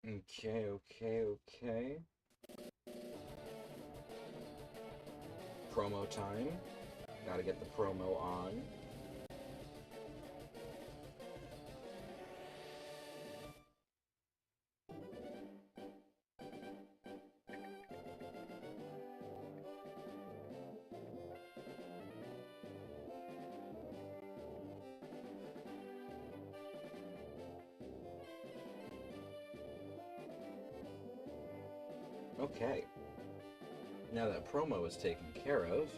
Okay, okay, okay. Promo time. Gotta get the promo on. Okay. Now that promo is taken care of,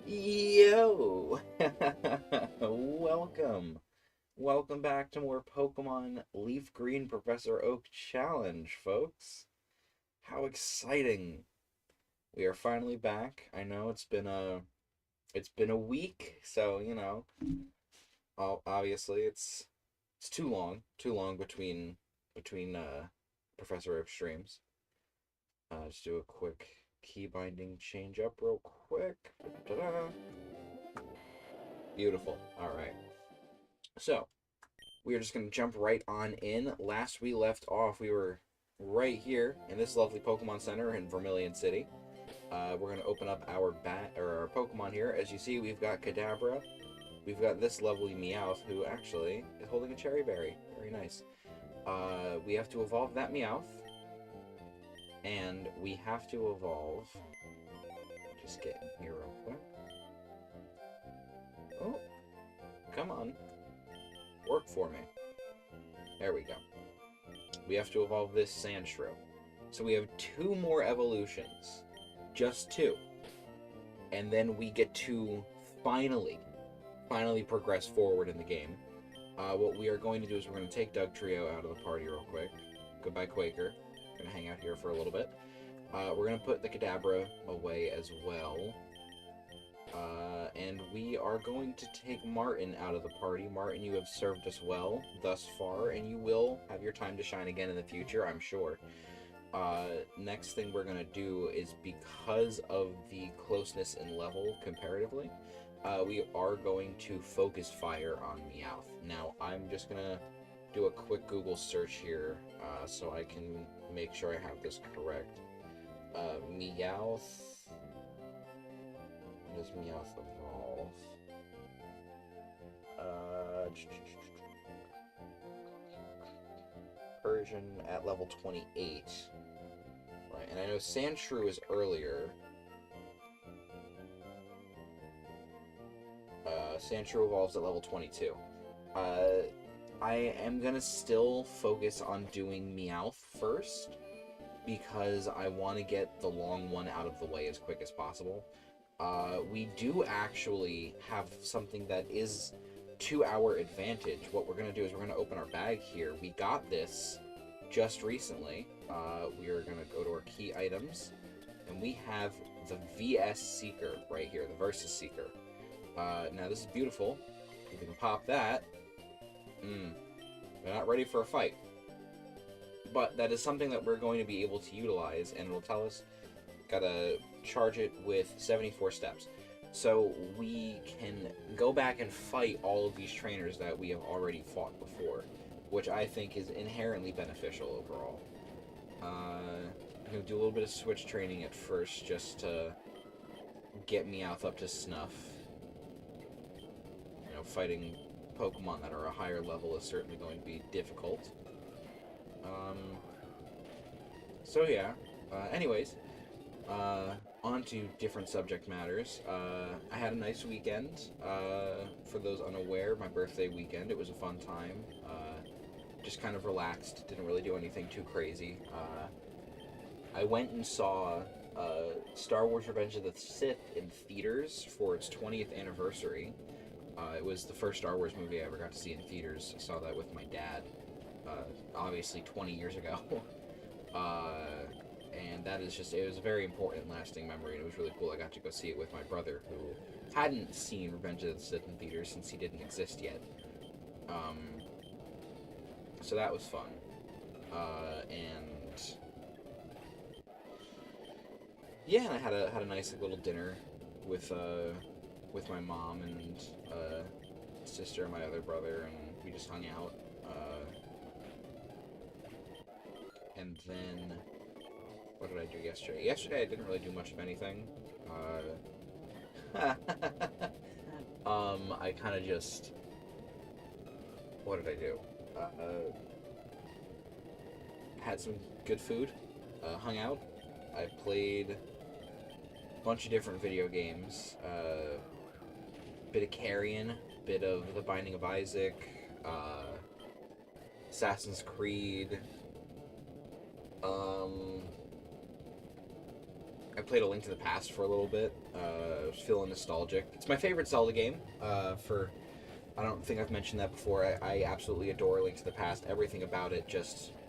yo! Welcome! Welcome back to more Pokemon Leaf Green Professor Oak Challenge, folks. How exciting! We are finally back. I know it's been a week, so obviously it's too long between Professor Oak streams. Just do a quick key binding change up real quick. Ta-da. Beautiful. All right. So we are just gonna jump right on in. Last we left off, we were right here in this lovely Pokemon Center in Vermilion City. We're gonna open up our our Pokemon here. As you see, we've got Kadabra. We've got this lovely Meowth, who actually is holding a Cherry Berry. Very nice. We have to evolve that Meowth, and we have to evolve. Just get in here real quick. Oh, come on. Work for me. There we go. We have to evolve this Sandshrew. So we have 2 more evolutions. Just 2. And then we get to finally progress forward in the game. What we are going to do is we're going to take Dugtrio out of the party real quick. Goodbye, Quaker. Going to hang out here for a little bit. We're going to put the Kadabra away as well. And we are going to take Martin out of the party. Martin, you have served us well thus far, and you will have your time to shine again in the future, I'm sure. Next thing we're going to do is, because of the closeness in level comparatively, we are going to focus fire on Meowth. Now, I'm just going to do a quick Google search here so I can make sure I have this correct. Meowth. When does Meowth evolve? Persian at level 28. Right, and I know Sandshrew is earlier. Sandshrew evolves at level 22. I am gonna still focus on doing Meowth first, because I want to get the long one out of the way as quick as possible. We do actually have something that is to our advantage. What we're going to do is we're going to open our bag here. We got this just recently. We are going to go to our key items, and we have the VS Seeker right here, the Versus Seeker. Now this is beautiful. If we can pop that, we're not ready for a fight. But that is something that we're going to be able to utilize, and it'll tell us, gotta charge it with 74 steps. So we can go back and fight all of these trainers that we have already fought before, which I think is inherently beneficial overall. I'm going to do a little bit of switch training at first, just to get Meowth up to snuff. You know, fighting Pokemon that are a higher level is certainly going to be difficult. So yeah, anyways, on to different subject matters. I had a nice weekend. For those unaware, my birthday weekend, it was a fun time. Just kind of relaxed, didn't really do anything too crazy. I went and saw Star Wars Revenge of the Sith in theaters for its 20th anniversary. It was the first Star Wars movie I ever got to see in theaters. I saw that with my dad, obviously 20 years ago. And that is just, it was a very important lasting memory, and it was really cool. I got to go see it with my brother, who hadn't seen Revenge of the Sith in theaters since he didn't exist yet. So that was fun. And yeah, I had a nice little dinner with my mom and sister and my other brother, and we just hung out. And and then what did I do yesterday? Yesterday I didn't really do much of anything. I kind of just, what did I do? Had some good food, hung out. I played a bunch of different video games. Bit of Carrion, bit of The Binding of Isaac, Assassin's Creed. I played A Link to the Past for a little bit. I was feeling nostalgic. It's my favorite Zelda game. I don't think I've mentioned that before. I absolutely adore A Link to the Past. Everything about it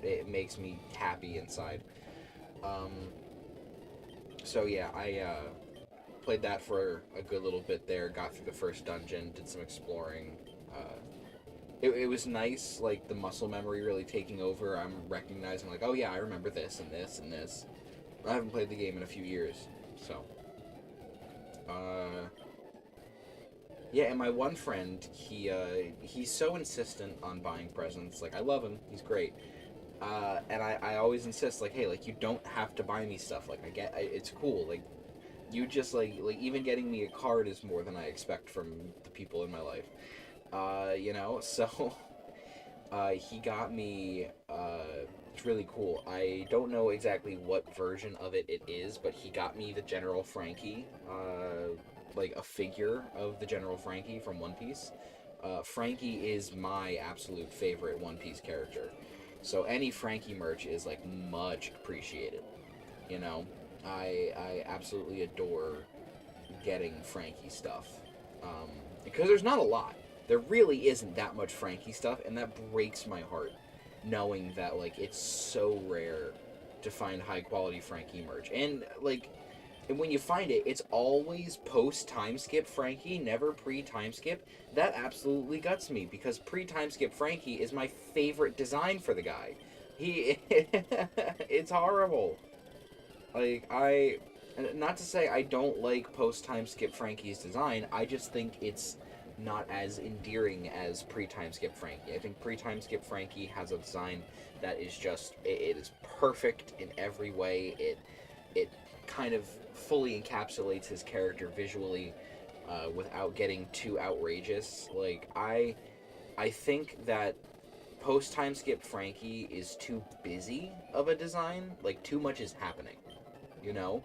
it makes me happy inside. So yeah, I played that for a good little bit there. Got through the first dungeon, did some exploring. It was nice, like, the muscle memory really taking over. I'm recognizing, like, oh yeah, I remember this and this and this. I haven't played the game in a few years, so. Yeah, and my one friend, he's so insistent on buying presents. Like, I love him, he's great. And I always insist, like, hey, like, you don't have to buy me stuff. Like, it's cool. Like, you just, like, even getting me a card is more than I expect from the people in my life. You know, so he got me, it's really cool. I don't know exactly what version of it is, but he got me the General Frankie, like a figure of the General Frankie from One Piece. Frankie is my absolute favorite One Piece character. So any Frankie merch is, like, much appreciated, you know? I absolutely adore getting Frankie stuff, because there's not a lot. There really isn't that much Frankie stuff, and that breaks my heart, knowing that, like, it's so rare to find high-quality Frankie merch. And, like, and when you find it, it's always post-time skip Frankie, never pre-time skip. That absolutely guts me, because pre-time skip Frankie is my favorite design for the guy. It's horrible. Like, not to say I don't like post-time skip Frankie's design, I just think it's not as endearing as pre-time skip Frankie. I think pre-time skip Frankie has a design that is just, it is perfect in every way. It kind of fully encapsulates his character visually, without getting too outrageous. Like, I think that post-time skip Frankie is too busy of a design. Like, too much is happening, you know?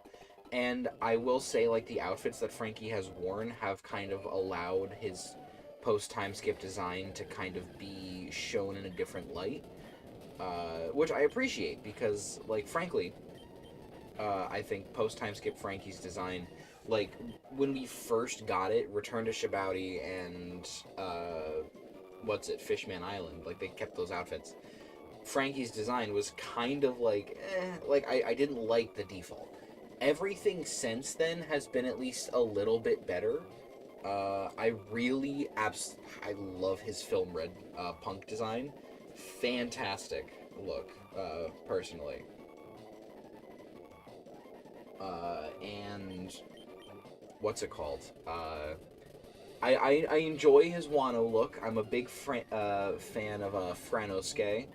And I will say, like, the outfits that Frankie has worn have kind of allowed his post-time skip design to kind of be shown in a different light, which I appreciate, because, like, frankly, I think post-time skip Frankie's design, like, when we first got it, Return to Shibouti and, Fishman Island, like, they kept those outfits. Frankie's design was kind of like, like, I didn't like the default. Everything since then has been at least a little bit better. I love his Film Red punk design. Fantastic look, personally. And what's it called? I enjoy his Wano look. I'm a big fan of Franosuke.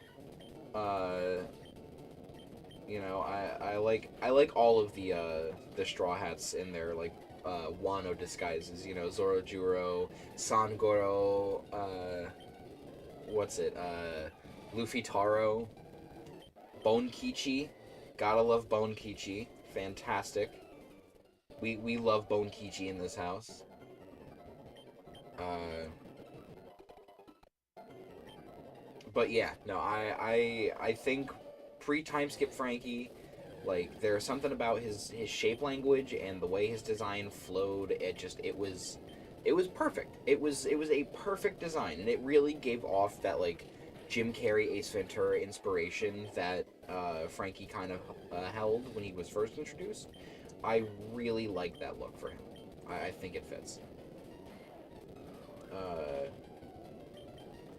You know, I like all of the Straw Hats in their, like, Wano disguises. You know, Zorojuro, Sangoro, Luffy Taro, Bonkichi. Gotta love Bonkichi. Fantastic. We love Bonkichi in this house. But yeah, no, I think pre-time skip Frankie, like, there's something about his shape language and the way his design flowed. It was perfect. It was a perfect design, and it really gave off that, like, Jim Carrey, Ace Ventura inspiration that Frankie kind of held when he was first introduced. I really like that look for him. I think it fits.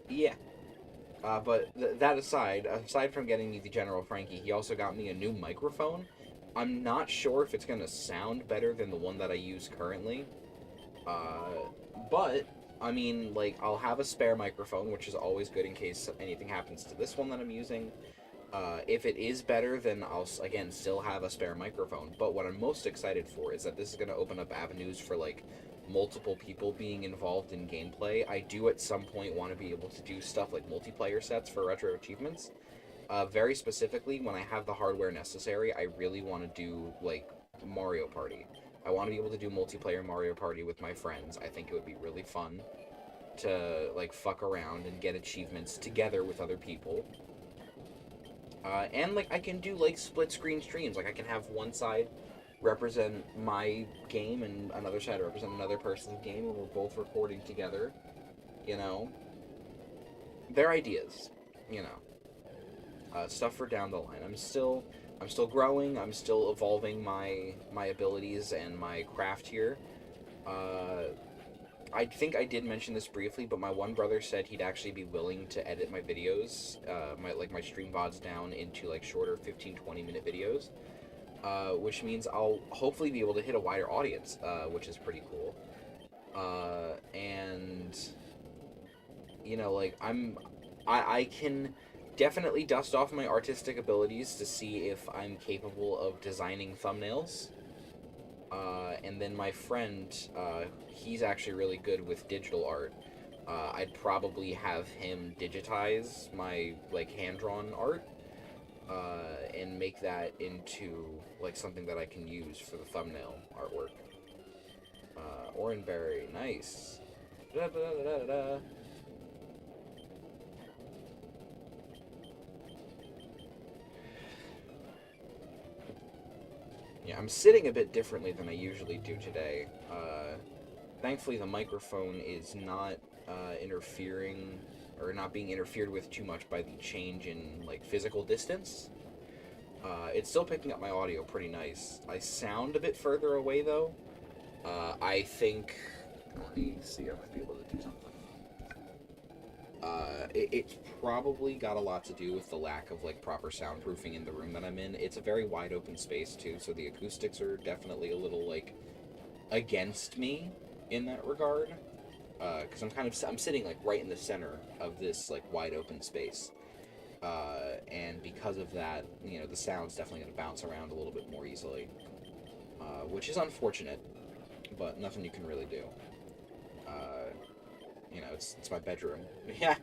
Yeah. But that aside from getting me the General Frankie, he also got me a new microphone. I'm not sure if it's going to sound better than the one that I use currently. But, I mean, like, I'll have a spare microphone, which is always good in case anything happens to this one that I'm using. If it is better, then I'll again still have a spare microphone. But what I'm most excited for is that this is going to open up avenues for like multiple people being involved in gameplay. I do at some point want to be able to do stuff like multiplayer sets for retro achievements. Very specifically, when I have the hardware necessary, I really want to do like Mario Party. I want to be able to do multiplayer Mario Party with my friends. I think it would be really fun to like fuck around and get achievements together with other people. And like I can do like split screen streams. Like I can have one side represent my game and another side represent another person's game, and we're both recording together. You know, they're ideas. You know, stuff for down the line. I'm still growing. I'm still evolving my abilities and my craft here. I think I did mention this briefly, but my one brother said he'd actually be willing to edit my videos, my stream VODs down into like shorter 15-20 minute videos, which means I'll hopefully be able to hit a wider audience, which is pretty cool. And you know, like I can definitely dust off my artistic abilities to see if I'm capable of designing thumbnails. And then my friend, he's actually really good with digital art. I'd probably have him digitize my like hand-drawn art, and make that into like something that I can use for the thumbnail artwork. Oranberry, nice. Da, da, da, da, da, da. Yeah, I'm sitting a bit differently than I usually do today. Thankfully, the microphone is not interfering or not being interfered with too much by the change in like physical distance. It's still picking up my audio pretty nice. I sound a bit further away though. I think. Let me see if I might be able to do something. It's probably got a lot to do with the lack of like proper soundproofing in the room that I'm in. It's a very wide open space too, so the acoustics are definitely a little like against me in that regard. Because I'm sitting like right in the center of this like wide open space, and because of that, you know, the sound's definitely going to bounce around a little bit more easily, which is unfortunate, but nothing you can really do. You know, it's my bedroom. Yeah,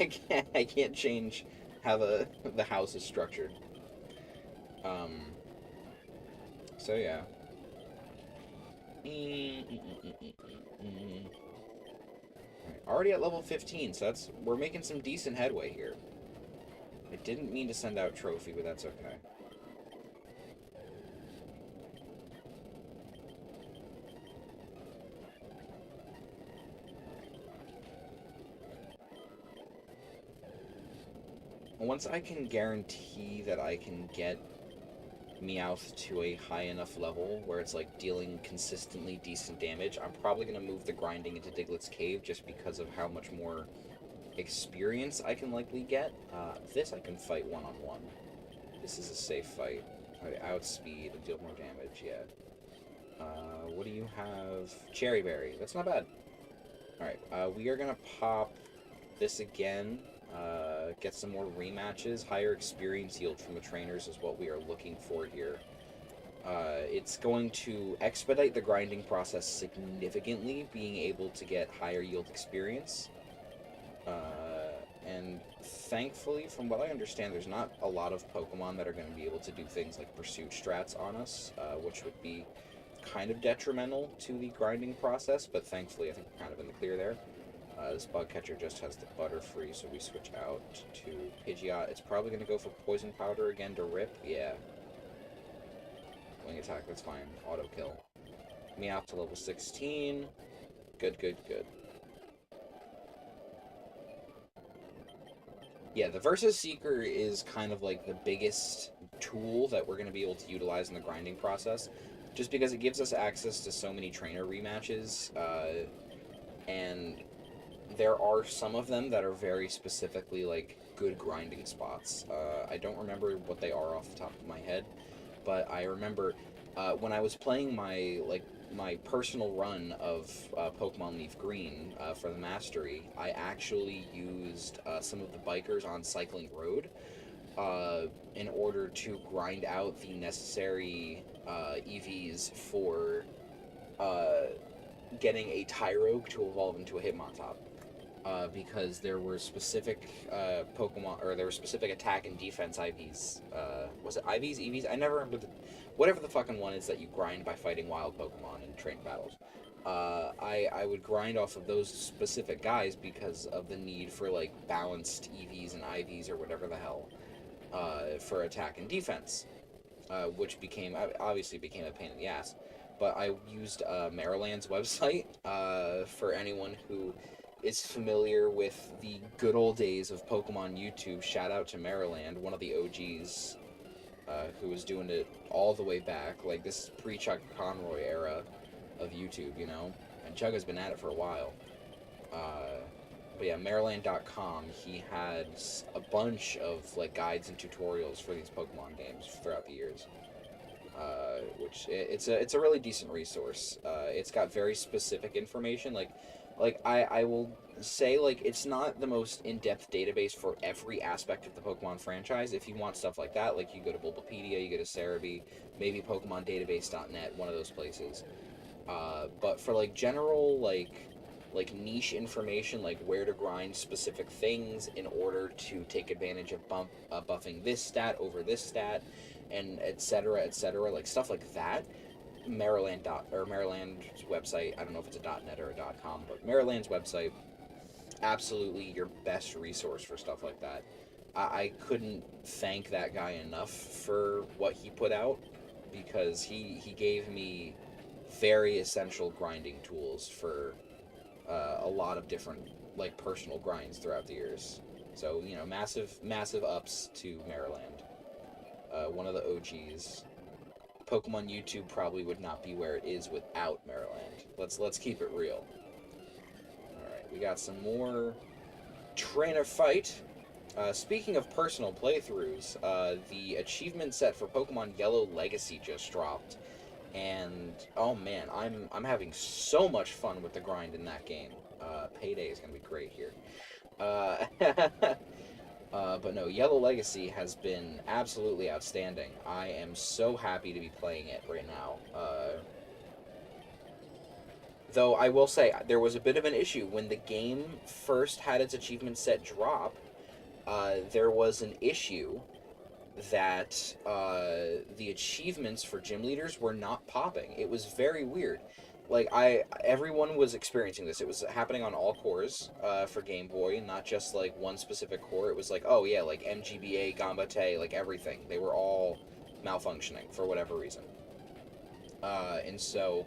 I can't change how the house is structured. So yeah. Already at level 15, so we're making some decent headway here. I didn't mean to send out trophy, but that's okay. Once I can guarantee that I can get Meowth to a high enough level where it's like dealing consistently decent damage, I'm probably going to move the grinding into Diglett's Cave just because of how much more experience I can likely get. This I can fight one-on-one. This is a safe fight. Alright, outspeed and deal more damage, yeah. What do you have? Cherry Berry. That's not bad. Alright, we are going to pop this again. Get some more rematches. Higher experience yield from the trainers is what we are looking for here. It's going to expedite the grinding process significantly, being able to get higher yield experience. And thankfully, from what I understand, there's not a lot of Pokemon that are going to be able to do things like pursuit strats on us, which would be kind of detrimental to the grinding process, but thankfully I think we're kind of in the clear there. This bug catcher just has the Butterfree, so we switch out to Pidgeot. It's probably going to go for Poison Powder again to rip. Yeah. Wing attack, that's fine. Auto kill. Meowth to level 16. Good, good, good. Yeah, the Versus Seeker is kind of like the biggest tool that we're going to be able to utilize in the grinding process, just because it gives us access to so many trainer rematches, and there are some of them that are very specifically like good grinding spots. I don't remember what they are off the top of my head, but I remember when I was playing my personal run of Pokemon Leaf Green for the Mastery, I actually used some of the bikers on Cycling Road, in order to grind out the necessary EVs for getting a Tyrogue to evolve into a Hitmontop. Because there were specific Pokemon, or there were specific attack and defense IVs. Was it IVs, EVs? I never remember whatever the fucking one is that you grind by fighting wild Pokemon in train battles. I would grind off of those specific guys because of the need for like balanced EVs and IVs or whatever the hell for attack and defense, which obviously became a pain in the ass. But I used Maryland's website for anyone who is familiar with the good old days of Pokemon YouTube. Shout out to Maryland, one of the OGs, who was doing it all the way back. Like, this is pre-Chuck Conroy era of YouTube, you know? And Chuck has been at it for a while. But yeah, Maryland.com, he had a bunch of, like, guides and tutorials for these Pokemon games throughout the years. Which, it's a really decent resource. It's got very specific information, like I will say, like, it's not the most in-depth database for every aspect of the Pokemon franchise. If you want stuff like that, like, you go to Bulbapedia, you go to Cerebi, maybe PokemonDatabase.net, one of those places. But for, like, general, like niche information, like where to grind specific things in order to take advantage of buffing this stat over this stat, and etc., like stuff like that, Maryland's website, I don't know if it's a .net or a .com, but Maryland's website, absolutely your best resource for stuff like that. I couldn't thank that guy enough for what he put out, because he gave me very essential grinding tools for a lot of different, like, personal grinds throughout the years. So, you know, massive ups to Maryland. One of the OGs. Pokemon YouTube probably would not be where it is without Maryland. Let's keep it real. Alright, we got some more trainer fight. Speaking of personal playthroughs, the achievement set for Pokemon Yellow Legacy just dropped. And oh man, I'm having so much fun with the grind in that game. Payday is gonna be great here. But no, Yellow Legacy has been absolutely outstanding. I am so happy to be playing it right now. Though I will say, there was a bit of an issue when the game first had its achievement set drop. There was an issue that the achievements for gym leaders were not popping. It was very weird. Like, everyone was experiencing this. It was happening on all cores for Game Boy, not just like one specific core. It was like, oh yeah, like MGBA, Gambate, like everything. They were all malfunctioning for whatever reason. And so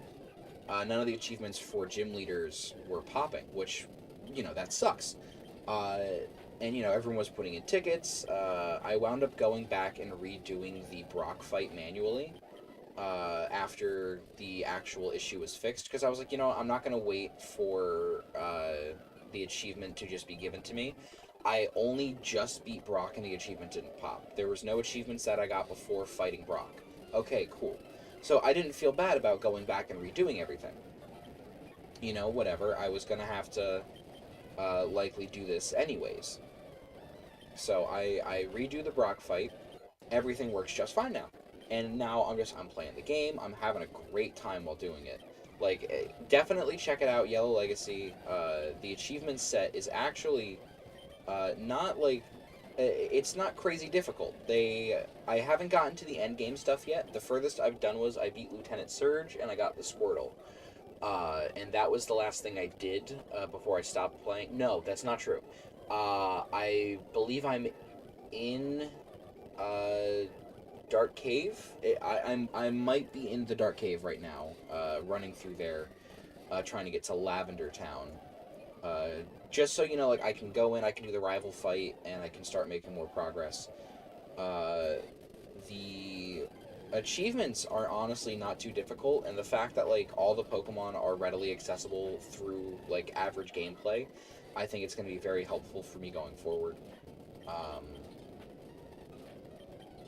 none of the achievements for gym leaders were popping, which, you know, that sucks. And, you know, everyone was putting in tickets. I wound up going back and redoing the Brock fight manually after the actual issue was fixed, because I was like, you know, I'm not going to wait for the achievement to just be given to me. I only just beat Brock and the achievement didn't pop. There was no achievements that I got before fighting Brock. Okay, cool. So I didn't feel bad about going back and redoing everything. You know, whatever. I was going to have to likely do this anyways. So I redo the Brock fight. Everything works just fine now. And now I'm playing the game. I'm having a great time while doing it. Like, definitely check it out, Yellow Legacy. The achievement set is actually not like... It's not crazy difficult. I haven't gotten to the end game stuff yet. The furthest I've done was I beat Lieutenant Surge and I got the Squirtle. And that was the last thing I did before I stopped playing. No, that's not true. I believe I'm in Dark Cave. I might be in the Dark Cave right now, running through there, trying to get to Lavender Town. Just so you know, like, I can go in, I can do the rival fight, and I can start making more progress. The achievements are honestly not too difficult, and the fact that, like, all the Pokemon are readily accessible through, like, average gameplay, I think it's going to be very helpful for me going forward.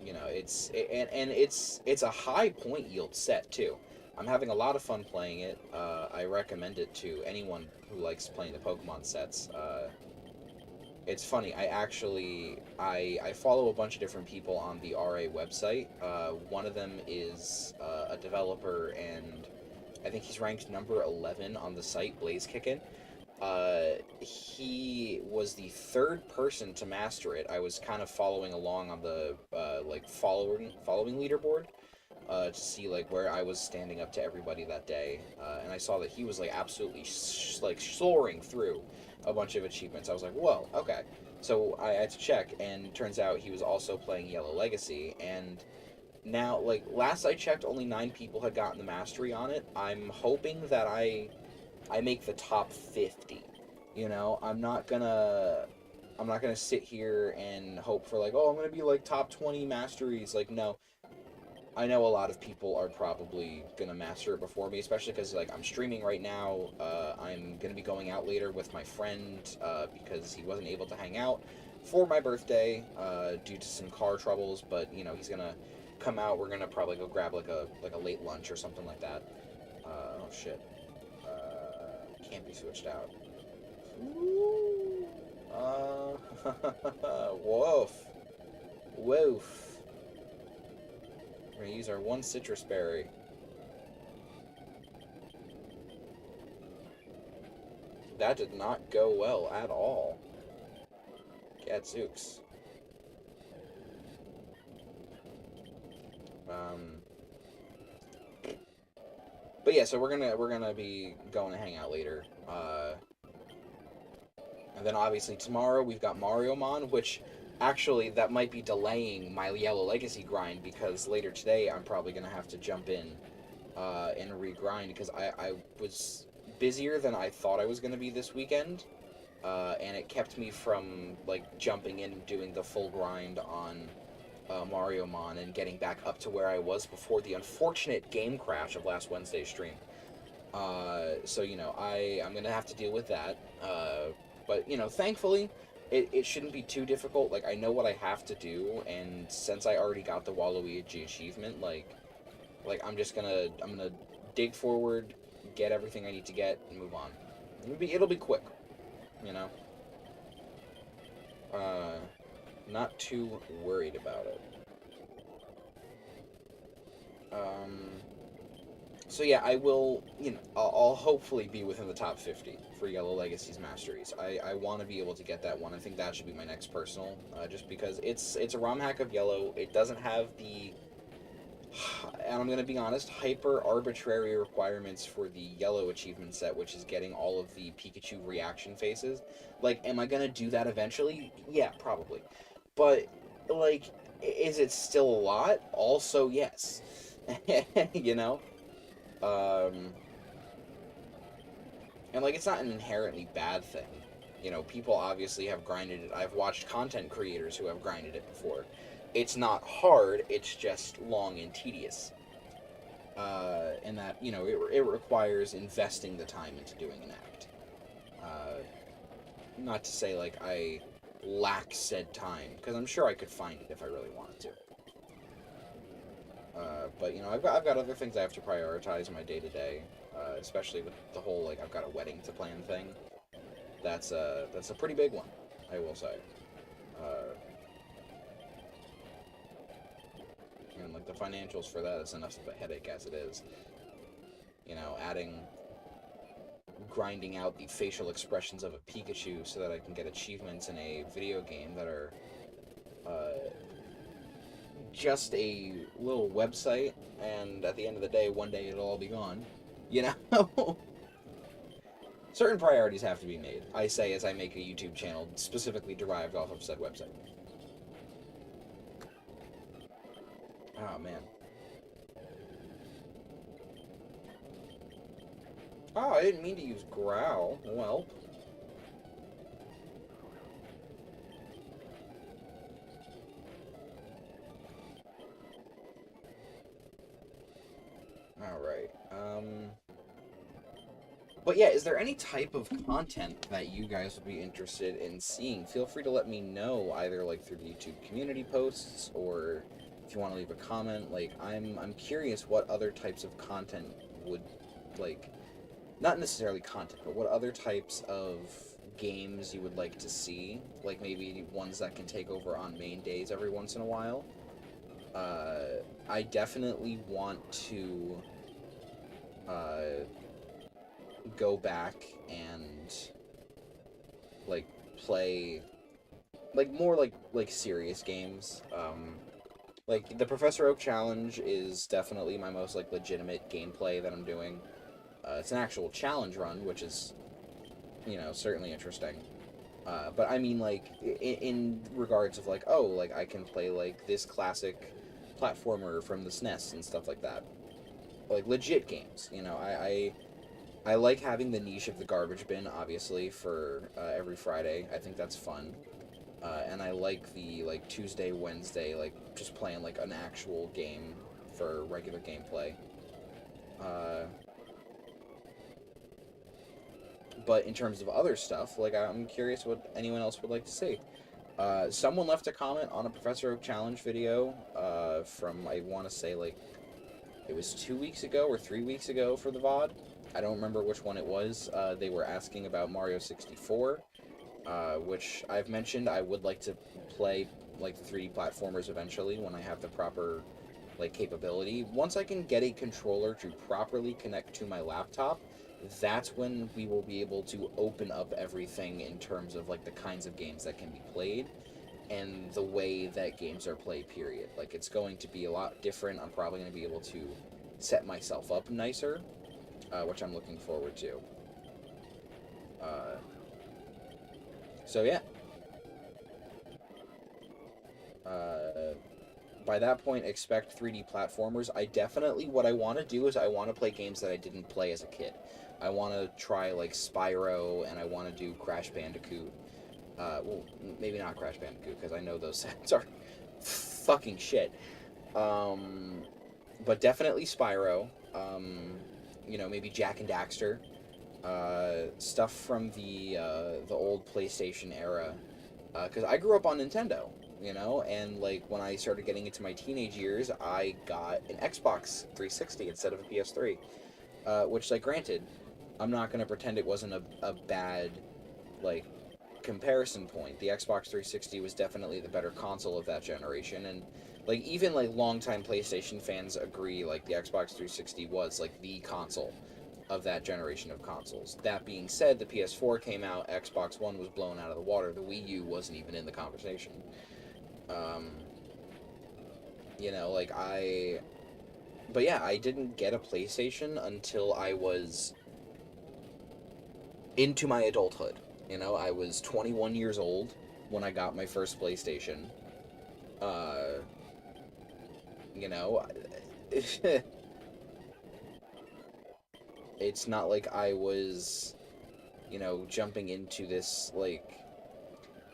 You know, it's a high point yield set too. I'm having a lot of fun playing it. I recommend it to anyone who likes playing the Pokemon sets. It's funny. I follow a bunch of different people on the RA website. One of them is a developer, and I think he's ranked number 11 on the site, Blazekickin'. He was the third person to master it. I was kind of following along on the like following leaderboard to see like where I was standing up to everybody that day, and I saw that he was like absolutely like soaring through a bunch of achievements. I was like, whoa, okay. So I had to check, and turns out he was also playing Yellow Legacy, and now, like, last I checked, only 9 people had gotten the mastery on it. I'm hoping that I make the top 50. You know, I'm not gonna sit here and hope for like, oh, I'm gonna be like top 20 masteries. Like, no, I know a lot of people are probably gonna master it before me, especially because like I'm streaming right now. I'm gonna be going out later with my friend because he wasn't able to hang out for my birthday due to some car troubles. But you know he's gonna come out. We're gonna probably go grab like a late lunch or something like that. Oh shit! Can't be switched out. Ooh. Woof. Woof. We're gonna use our one citrus berry. That did not go well at all. Gadzooks. But yeah, so we're gonna be going to hang out later. And then obviously tomorrow we've got Mario Mon, which actually that might be delaying my Yellow Legacy grind because later today I'm probably gonna have to jump in and regrind because I was busier than I thought I was gonna be this weekend, and it kept me from like jumping in and doing the full grind on Mario Mon and getting back up to where I was before the unfortunate game crash of last Wednesday's stream. So you know I'm gonna have to deal with that. But you know, thankfully, it shouldn't be too difficult. Like I know what I have to do, and since I already got the Waluigi achievement, like I'm gonna dig forward, get everything I need to get, and move on. It'll be quick, you know. Uh, Not too worried about it. Um, so yeah, I will. You know, I'll hopefully be within the top 50 for Yellow Legacy's Masteries. I want to be able to get that one. I think that should be my next personal, just because it's a ROM hack of Yellow. It doesn't have the, and I'm gonna be honest, hyper arbitrary requirements for the Yellow achievement set, which is getting all of the Pikachu reaction faces. Like, am I gonna do that eventually? Yeah, probably. But like, is it still a lot? Also, yes. You know. Um, and like it's not an inherently bad thing. You know, people obviously have grinded it. I've watched content creators who have grinded it before. It's not hard, it's just long and tedious. And that, you know, it requires investing the time into doing an act. Not to say like I lack said time, because I'm sure I could find it if I really wanted to. But you know, I've got other things I have to prioritize in my day to day, especially with the whole like I've got a wedding to plan thing. That's a pretty big one, I will say. Uh, and like the financials for that is enough of a headache as it is. You know, grinding out the facial expressions of a Pikachu so that I can get achievements in a video game that are just a little website, and at the end of the day, one day it'll all be gone. You know? Certain priorities have to be made, I say as I make a YouTube channel specifically derived off of said website. Oh, man. Oh, I didn't mean to use growl. Well. Alright. But yeah, is there any type of content that you guys would be interested in seeing? Feel free to let me know, either like through the YouTube community posts, or if you want to leave a comment. Like, I'm curious what other types of content would, like, not necessarily content, but what other types of games you would like to see, like maybe ones that can take over on main days every once in a while. I definitely want to go back and like play like more like serious games. Like the Professor Oak Challenge is definitely my most like legitimate gameplay that I'm doing. It's an actual challenge run, which is, you know, certainly interesting. But I mean, like, in regards of, like, oh, like, I can play, like, this classic platformer from the SNES and stuff like that. Like, legit games, you know, I like having the niche of the garbage bin, obviously, for every Friday. I think that's fun. And I like the, like, Tuesday, Wednesday, like, just playing, like, an actual game for regular gameplay. But in terms of other stuff, like, I'm curious what anyone else would like to see. Someone left a comment on a Professor Oak Challenge video from, I want to say, like, it was 2 weeks ago or 3 weeks ago for the VOD. I don't remember which one it was. They were asking about Mario 64, which I've mentioned I would like to play, like, the 3D platformers eventually when I have the proper, like, capability. Once I can get a controller to properly connect to my laptop, that's when we will be able to open up everything in terms of, like, the kinds of games that can be played and the way that games are played, period. Like, it's going to be a lot different. I'm probably going to be able to set myself up nicer, which I'm looking forward to. So, yeah. By that point, expect 3D platformers. What I want to do is I want to play games that I didn't play as a kid. I want to try, like, Spyro, and I want to do Crash Bandicoot. Well, maybe not Crash Bandicoot, because I know those sounds are fucking shit. But definitely Spyro. You know, maybe Jak and Daxter. Stuff from the old PlayStation era. Because I grew up on Nintendo, you know, and, like, when I started getting into my teenage years, I got an Xbox 360 instead of a PS3. Which, like, granted, I'm not going to pretend it wasn't a bad, like, comparison point. The Xbox 360 was definitely the better console of that generation, and, like, even, like, longtime PlayStation fans agree, like, the Xbox 360 was, like, the console of that generation of consoles. That being said, the PS4 came out, Xbox One was blown out of the water, the Wii U wasn't even in the conversation. You know, like, But yeah, I didn't get a PlayStation until I was into my adulthood. You know, I was 21 years old when I got my first PlayStation. You know, it's not like I was, you know, jumping into this, like,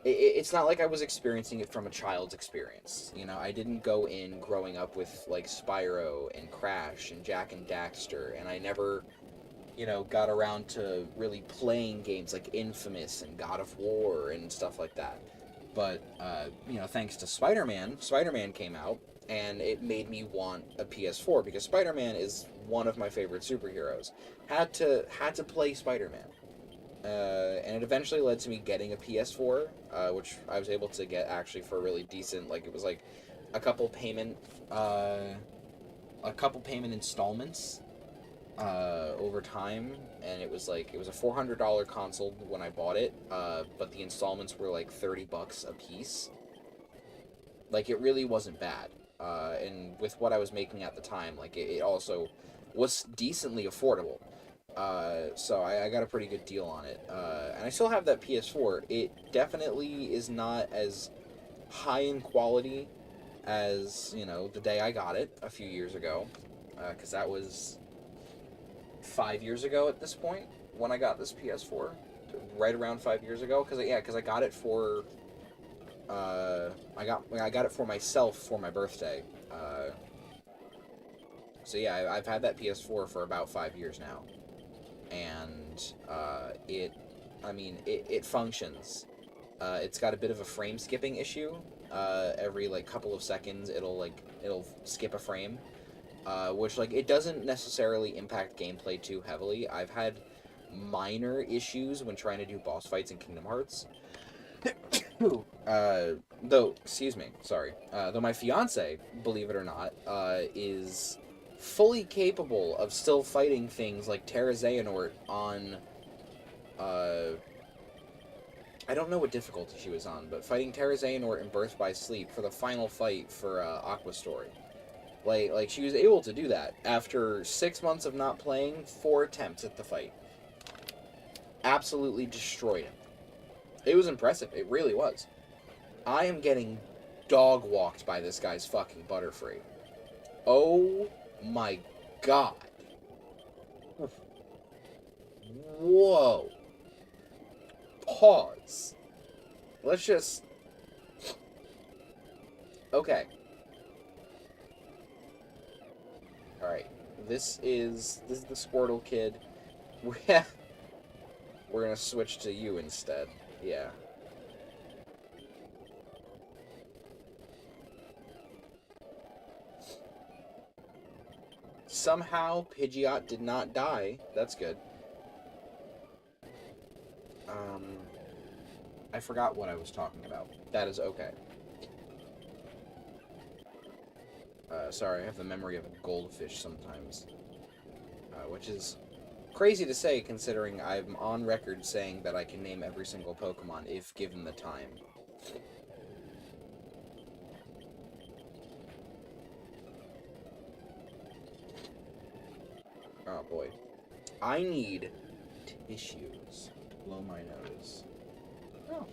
it's not like I was experiencing it from a child's experience. You know, I didn't go in growing up with, like, Spyro and Crash and Jak and Daxter, and I never, you know, got around to really playing games like Infamous and God of War and stuff like that. But, you know, thanks to Spider-Man came out, and it made me want a PS4, because Spider-Man is one of my favorite superheroes. Had to play Spider-Man. And it eventually led to me getting a PS4, which I was able to get actually for a really decent, like, it was like a couple payment installments over time, and it was like, it was a $400 console when I bought it, but the installments were like $30 a piece. Like, it really wasn't bad, and with what I was making at the time, like, it also was decently affordable. So I got a pretty good deal on it. And I still have that PS4. It definitely is not as high in quality as, you know, the day I got it a few years ago. Because that was 5 years ago at this point when I got this PS4. Right around 5 years ago. Because I got it for... I got it for myself for my birthday. So yeah, I've had that PS4 for about 5 years now. And it functions. It's got a bit of a frame skipping issue. Every, like, couple of seconds it'll skip a frame, which, like, it doesn't necessarily impact gameplay too heavily. I've had minor issues when trying to do boss fights in Kingdom Hearts. Though, excuse me, sorry. Though my fiance, believe it or not, is fully capable of still fighting things like Terra Xehanort on, I don't know what difficulty she was on, but fighting Terra Xehanort in Birth by Sleep for the final fight for, Aqua Story. Like, she was able to do that after 6 months of not playing, 4 attempts at the fight. Absolutely destroyed him. It was impressive. It really was. I am getting dog walked by this guy's fucking Butterfree. Oh my god. Whoa. Pause. Let's just... Okay. Alright. This is the Squirtle kid. We're gonna switch to you instead. Yeah. Somehow, Pidgeot did not die. That's good. I forgot what I was talking about. That is okay. Sorry, I have the memory of a goldfish sometimes. Which is crazy to say, considering I'm on record saying that I can name every single Pokemon if given the time. Oh boy. I need tissues to blow my nose. Oh.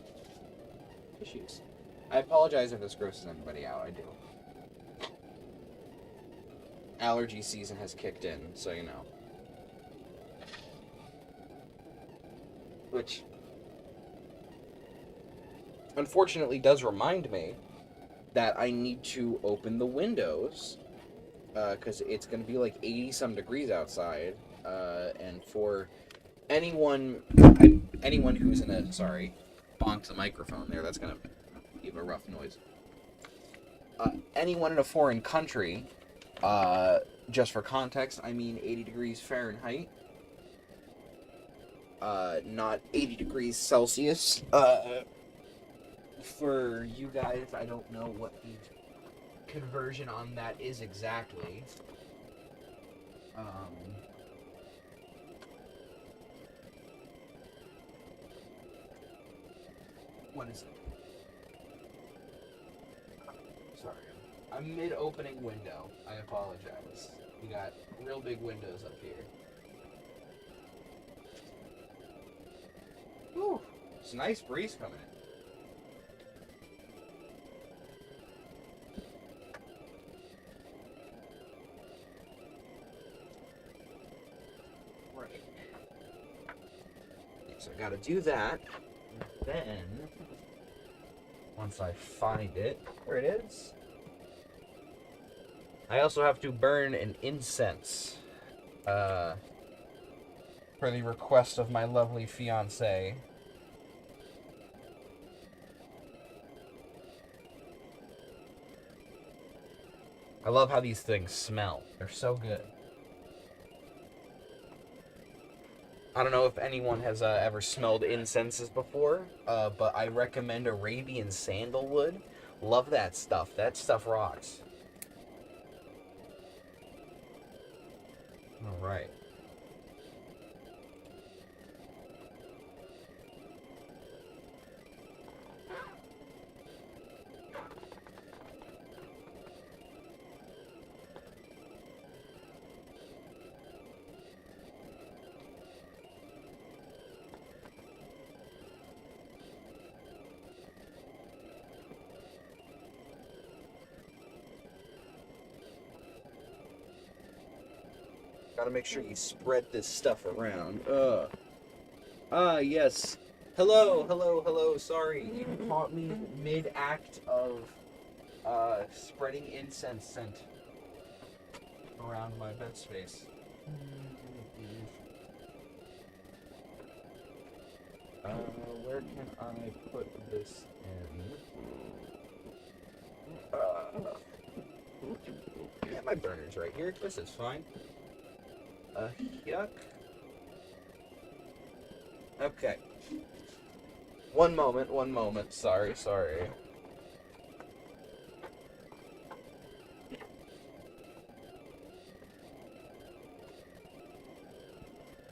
Tissues. I apologize if this grosses anybody out, I do. Allergy season has kicked in, so you know. Which, unfortunately, does remind me that I need to open the windows, because it's going to be like 80-some degrees outside, and for anyone who's in a, sorry, bonked the microphone there, that's going to give a rough noise. Anyone in a foreign country, just for context, I mean 80 degrees Fahrenheit, not 80 degrees Celsius. For you guys, I don't know what the conversion on that is exactly. What is it? Sorry, I'm mid-opening window. I apologize. We got real big windows up here. Whew. It's a nice breeze coming in. Right. So I gotta do that. Then, once I find it, where it is, I also have to burn an incense, for the request of my lovely fiancée. I love how these things smell. They're so good. I don't know if anyone has ever smelled incenses before, but I recommend Arabian sandalwood. Love that stuff. That stuff rocks. All right. Gotta make sure you spread this stuff around. Yes. Hello. Sorry, you caught me mid-act of, spreading incense scent around my bed space. Where can I put this in? Yeah, my burner's right here. This is fine. Yuck. Okay. One moment. Sorry.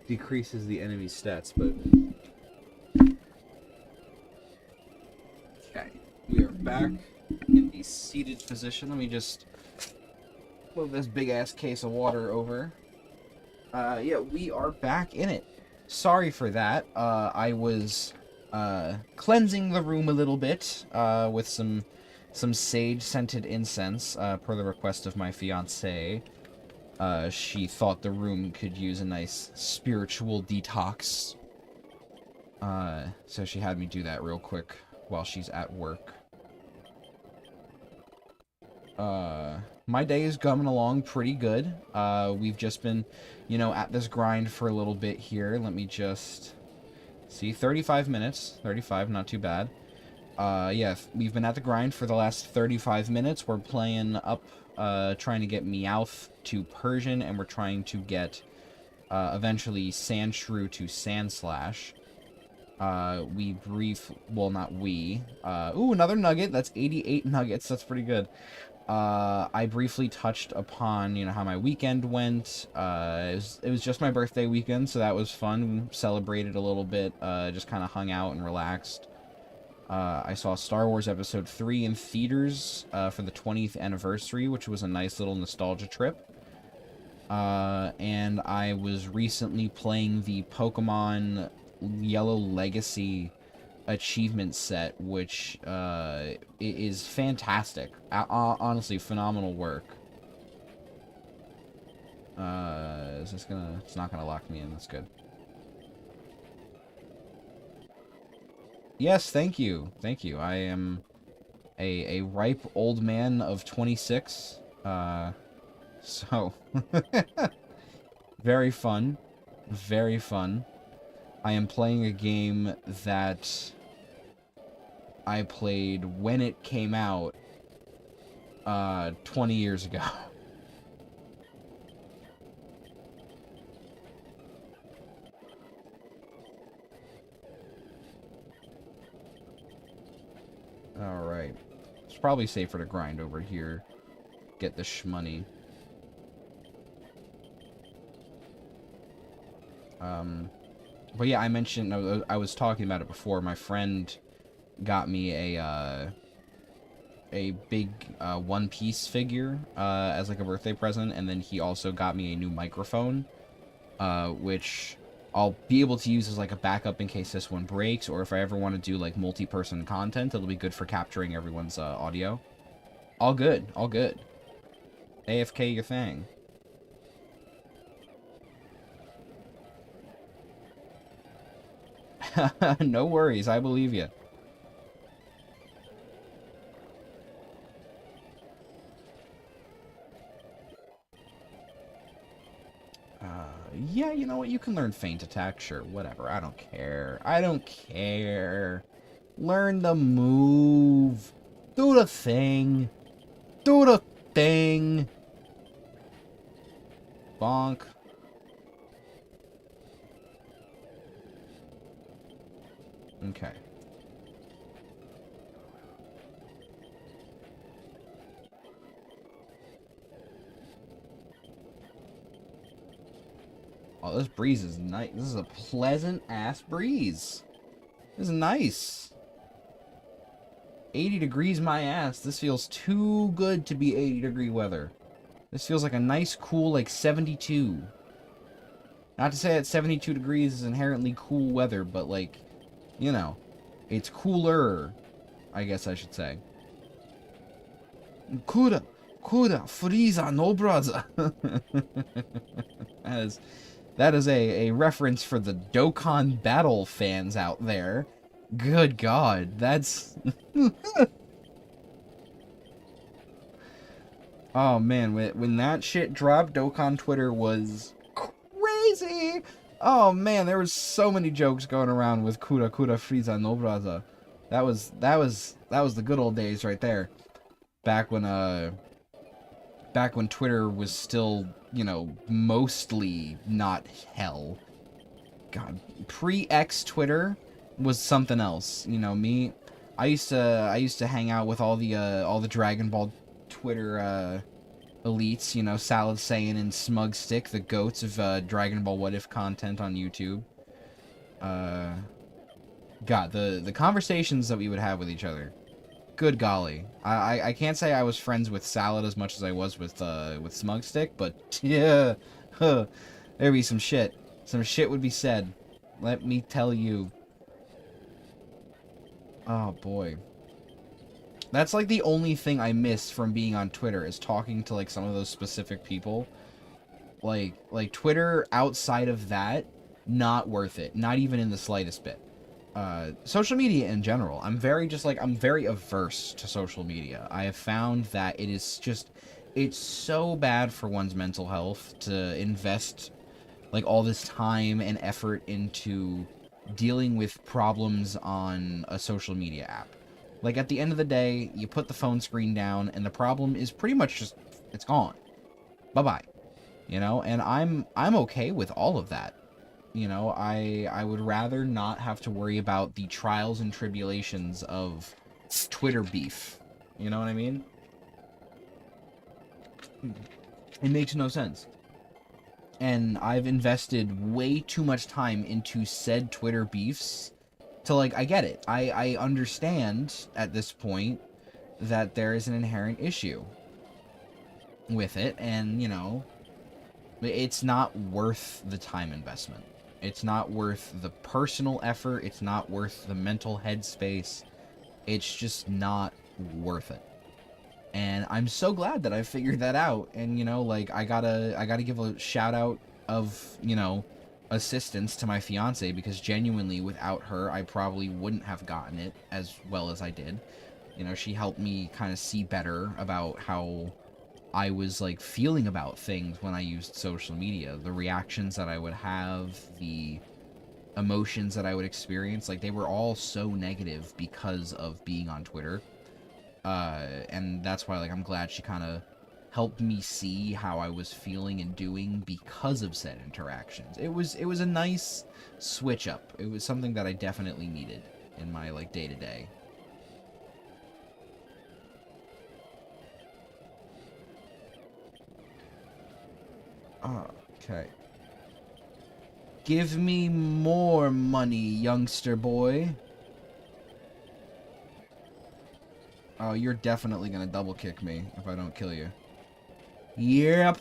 Decreases the enemy's stats, but... Okay. We are back in the seated position. Let me just move this big-ass case of water over. Yeah, we are back in it. Sorry for that. I was cleansing the room a little bit with some sage-scented incense per the request of my fiancée. She thought the room could use a nice spiritual detox. So she had me do that real quick while she's at work. My day is coming along pretty good. We've just been, at this grind for a little bit here. Let me just see, 35 minutes. 35, not too bad. Yeah, we've been at the grind for the last 35 minutes. We're playing up, trying to get Meowth to Persian, and we're trying to get, eventually Sandshrew to Sandslash. Ooh, another nugget. That's 88 nuggets. That's pretty good. I briefly touched upon, how my weekend went. It was just my birthday weekend, so that was fun. Celebrated a little bit, just kind of hung out and relaxed. I saw Star Wars Episode 3 in theaters, for the 20th anniversary, which was a nice little nostalgia trip. And I was recently playing the Pokemon Yellow Legacy achievement set, which is fantastic. Honestly, phenomenal work. Is this gonna... It's not gonna lock me in. That's good. Yes, thank you. Thank you. I am a ripe old man of 26. So... Very fun. Very fun. I am playing a game that I played when it came out 20 years ago. Alright. It's probably safer to grind over here. Get the shmoney. But yeah, I mentioned, I was talking about it before. My friend got me a big One Piece figure as like a birthday present, and then he also got me a new microphone, which I'll be able to use as like a backup in case this one breaks, or if I ever want to do like multi-person content, it'll be good for capturing everyone's audio. All good, all good. AFK your thing. No worries, I believe you. Yeah, you know what? You can learn feint attack, sure, whatever. I don't care. I don't care. Learn the move. Do the thing. Do the thing. Bonk. Okay. Oh, this breeze is nice. This is a pleasant-ass breeze. This is nice. 80 degrees my ass. This feels too good to be 80-degree weather. This feels like a nice, cool, like, 72. Not to say that 72 degrees is inherently cool weather, but, like, you know, it's cooler, I guess I should say. Kura, Frieza, no brother. That is a reference for the Dokkan Battle fans out there. Good God, that's... Oh man, when that shit dropped, Dokkan Twitter was crazy! Oh man, there was so many jokes going around with Kura Frieza no brother. That was the good old days right there. Back when Twitter was still, you know, mostly not hell. God, pre-X Twitter was something else. You know, me, I used to hang out with all the Dragon Ball Twitter elites, you know, Salad Saiyan and Smug Stick, the goats of Dragon Ball What If content on YouTube. God, the conversations that we would have with each other. Good golly. I can't say I was friends with Salad as much as I was with Smug Stick, but yeah, huh, there'd be some shit. Some shit would be said. Let me tell you. Oh boy. That's like the only thing I miss from being on Twitter is talking to like some of those specific people. Like Twitter outside of that, not worth it. Not even in the slightest bit. Social media in general. I'm very averse to social media. I have found that it's so bad for one's mental health to invest like all this time and effort into dealing with problems on a social media app. Like at the end of the day, you put the phone screen down and the problem is pretty much just it's gone. Bye-bye. You know, and I'm okay with all of that. You know, I would rather not have to worry about the trials and tribulations of Twitter beef. You know what I mean? It makes no sense. And I've invested way too much time into said Twitter beefs to, like, I get it. I understand at this point that there is an inherent issue with it, and, you know, it's not worth the time investment. It's not worth the personal effort. It's not worth the mental headspace. It's just not worth it. And I'm so glad that I figured that out. And, you know, like, I gotta give a shout out of, you know, assistance to my fiance, because genuinely without her, I probably wouldn't have gotten it as well as I did. You know, she helped me kind of see better about how I was, like, feeling about things when I used social media. The reactions that I would have, the emotions that I would experience, like, they were all so negative because of being on Twitter. And that's why, like, I'm glad she kind of helped me see how I was feeling and doing because of said interactions. It was a nice switch up. It was something that I definitely needed in my, like, day-to-day. Okay. Give me more money, youngster boy. Oh, you're definitely gonna double kick me if I don't kill you. Yep.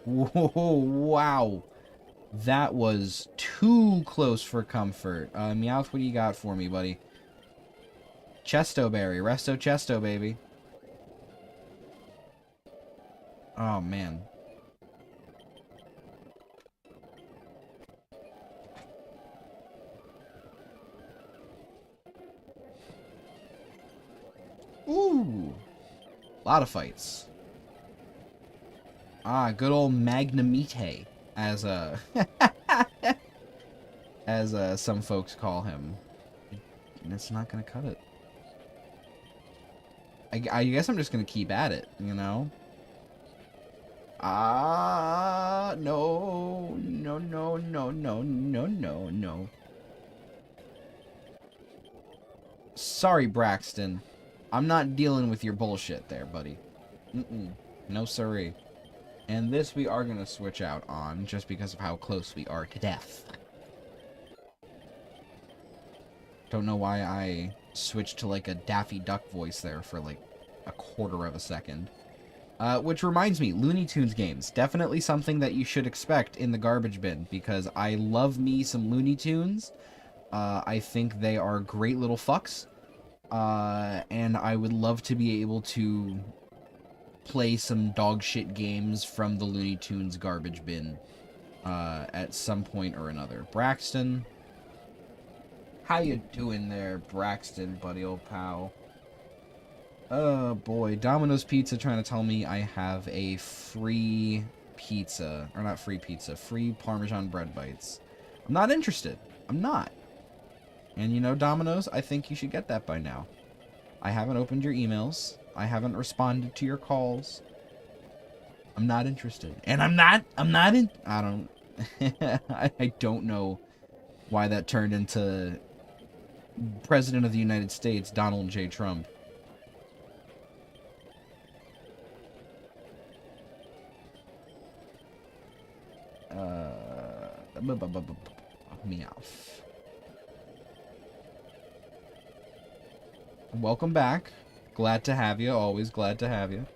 Whoa, wow. That was too close for comfort. Meowth, what do you got for me, buddy? Chesto berry. Resto Chesto, baby. Oh, man. Ooh. A lot of fights. Ah, good old Magnamite, as as some folks call him. And it's not gonna cut it. I guess I'm just gonna keep at it, you know? Ah, no, no, no, no, no, no, no, no. Sorry, Braxton. I'm not dealing with your bullshit there, buddy. No siree. And this we are gonna switch out on, just because of how close we are to death. Don't know why I switched to, like, a Daffy Duck voice there for, like, a quarter of a second. Which reminds me, Looney Tunes games. Definitely something that you should expect in the garbage bin, because I love me some Looney Tunes. I think they are great little fucks. And I would love to be able to play some dog shit games from the Looney Tunes garbage bin at some point or another. Braxton, how you doing there, Braxton, buddy old pal? Oh boy, Domino's Pizza trying to tell me I have a free pizza, or not free pizza, free Parmesan bread bites. I'm not interested. I'm not. And you know, Domino's, I think you should get that by now. I haven't opened your emails. I haven't responded to your calls. I'm not interested. And I don't I don't know why that turned into President of the United States, Donald J. Trump. Meowth. Welcome back. Glad to have you. Always glad to have you.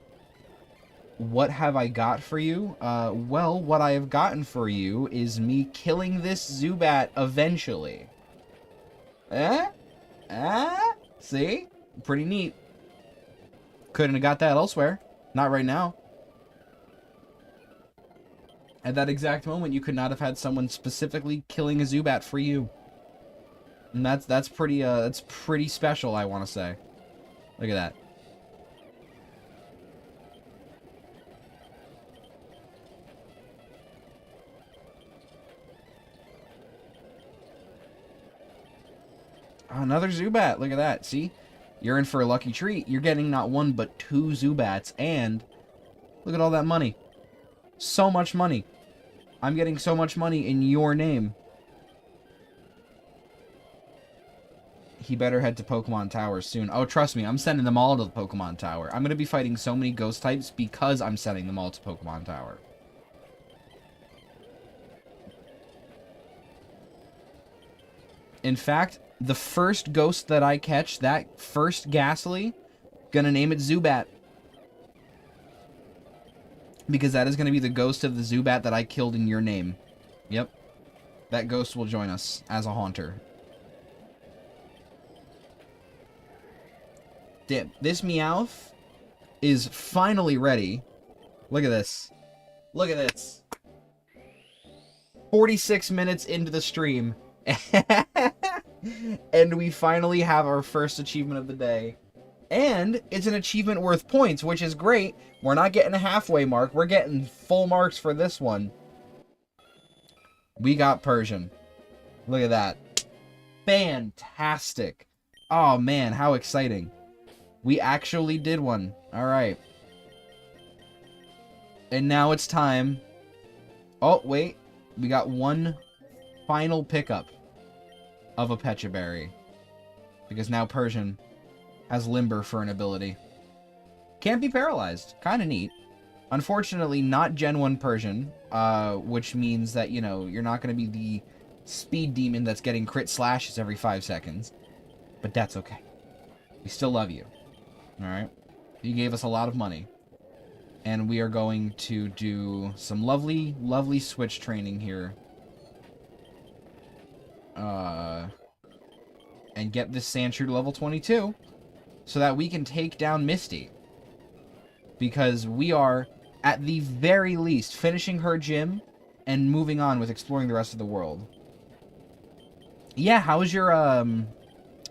What have I got for you? Well, what I have gotten for you is me killing this Zubat eventually. See? Pretty neat. Couldn't have got that elsewhere. Not right now. At that exact moment, you could not have had someone specifically killing a Zubat for you. And that's pretty special, I want to say. Look at that. Oh, another Zubat. Look at that. See? You're in for a lucky treat. You're getting not one, but 2 Zubats. And look at all that money. So much money. I'm getting so much money in your name. He better head to Pokemon Tower soon. Oh, trust me, I'm sending them all to the Pokemon Tower. I'm going to be fighting so many ghost types because I'm sending them all to Pokemon Tower. In fact, the first ghost that I catch, that first Ghastly, gonna name it Zubat. Because that is gonna be the ghost of the Zubat that I killed in your name. Yep. That ghost will join us as a haunter. Damn, this Meowth is finally ready. Look at this. Look at this. 46 minutes into the stream. And we finally have our first achievement of the day. And it's an achievement worth points, which is great. We're not getting a halfway mark. We're getting full marks for this one. We got Persian. Look at that. Fantastic. Oh, man, how exciting. We actually did one. All right. And now it's time. Oh, wait. We got one final pickup of a Pecha Berry. Because now Persian has Limber for an ability. Can't be paralyzed. Kind of neat. Unfortunately, not Gen 1 Persian, which means that, you know, you're not going to be the speed demon that's getting crit slashes every 5 seconds. But that's okay. We still love you. Alright? You gave us a lot of money. And we are going to do some lovely, lovely switch training here. And get this Sandshrew to level 22. So that we can take down Misty. Because we are, at the very least, finishing her gym and moving on with exploring the rest of the world. Yeah, how's your,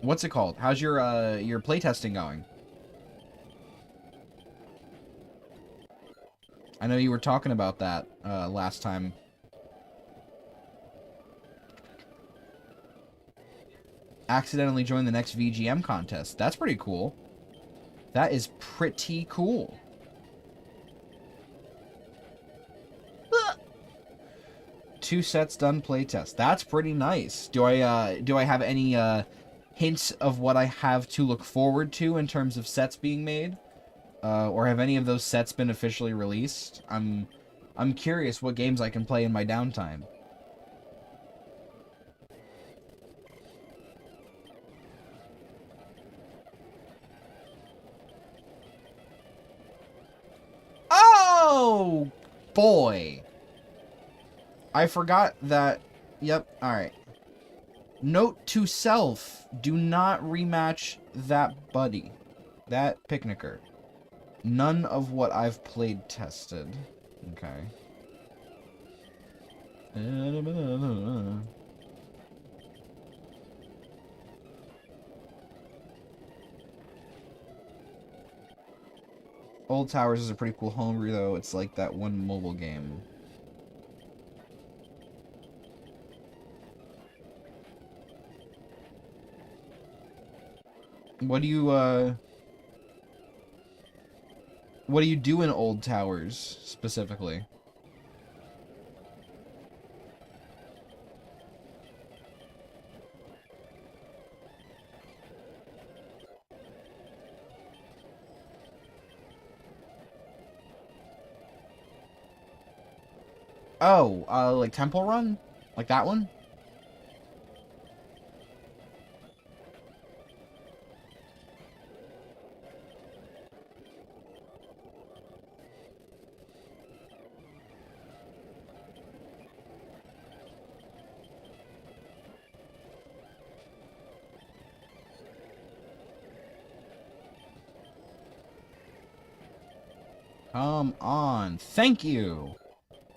what's it called? How's your playtesting going? I know you were talking about that, last time. Accidentally joined the next VGM contest. That's pretty cool. That is pretty cool. 2 sets done playtest. That's pretty nice. Do I have any hints of what I have to look forward to in terms of sets being made? Or have any of those sets been officially released? I'm curious what games I can play in my downtime. Oh, boy. I forgot that... Yep, alright. Note to self, do not rematch that buddy. That picnicker. None of what I've played tested. Okay. Old Towers is a pretty cool homebrew, though. It's like that one mobile game. What do you do in Old Towers, specifically? Oh, like Temple Run? Like that one? Come on. Thank you.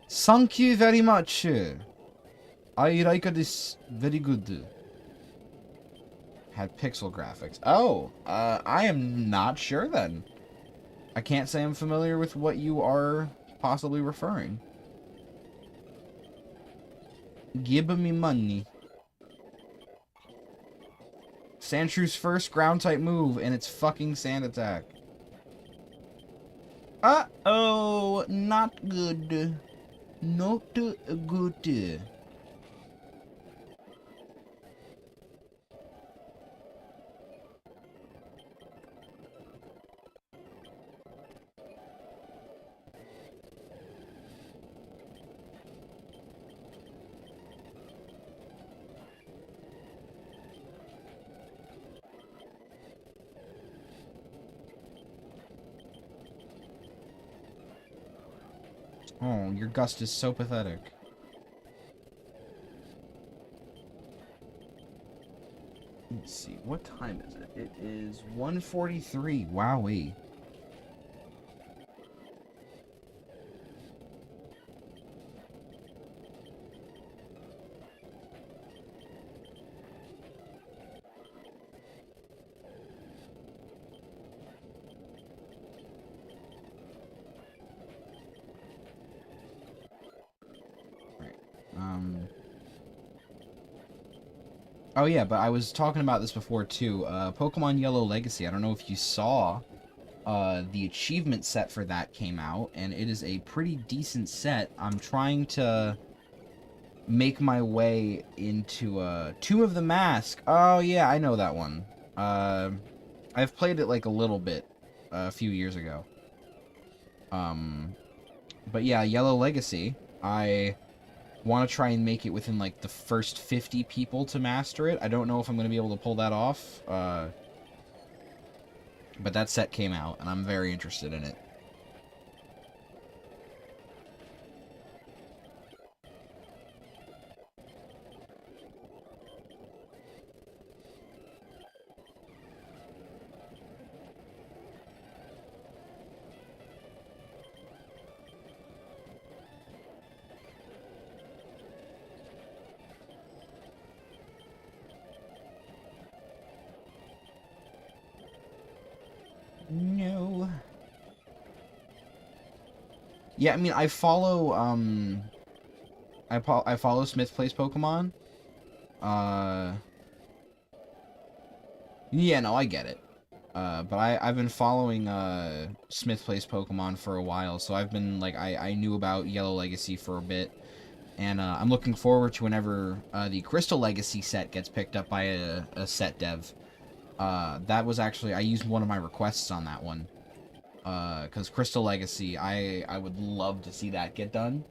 Thank you very much. I like this very good. Had pixel graphics. Oh, I am not sure then. I can't say I'm familiar with what you are possibly referring. Give me money. Sandshrews first ground type move, and it's fucking sand attack. Uh-oh, not good. Not good. Oh, your gust is so pathetic. Let's see, what time is it? It is 1:43. Wowee. Oh yeah, but I was talking about this before too. Pokemon Yellow Legacy. I don't know if you saw, the achievement set for that came out, and it is a pretty decent set. I'm trying to make my way into Tomb of the Mask. Oh yeah, I know that one. I've played it like a little bit a few years ago. But yeah, Yellow Legacy. I want to try and make it within like the first 50 people to master it. I don't know if I'm going to be able to pull that off. But that set came out, and I'm very interested in it. No. Yeah, I mean, I follow, I follow Smith Plays Pokemon. Yeah, no, I get it. But I've been following, Smith Plays Pokemon for a while, so I've been, like, I knew about Yellow Legacy for a bit. And, I'm looking forward to whenever, the Crystal Legacy set gets picked up by a set dev. That was actually, I used one of my requests on that one. Because Crystal Legacy, I would love to see that get done.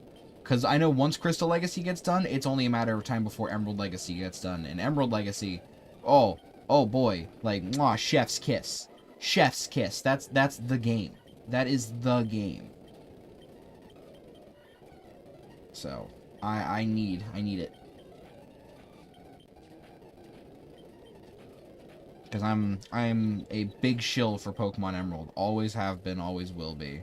Because I know once Crystal Legacy gets done, it's only a matter of time before Emerald Legacy gets done. And Emerald Legacy, oh boy, like, mwah, chef's kiss. Chef's kiss, that's the game. That is the game. So, I need it. Because I'm a big shill for Pokemon Emerald. Always have been, always will be.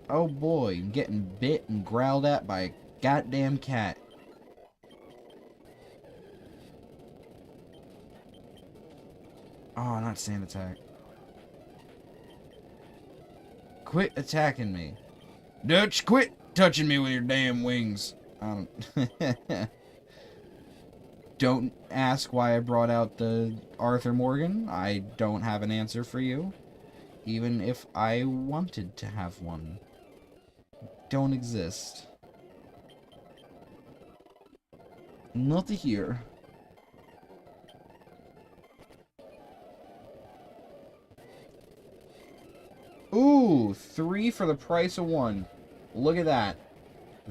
Oh boy, I'm getting bit and growled at by a goddamn cat. Oh, not sand attack. Quit attacking me. Dutch, quit touching me with your damn wings. Don't ask why I brought out the Arthur Morgan. I don't have an answer for you. Even if I wanted to have one. Don't exist. Not here. Ooh, 3 for the price of 1. Look at that.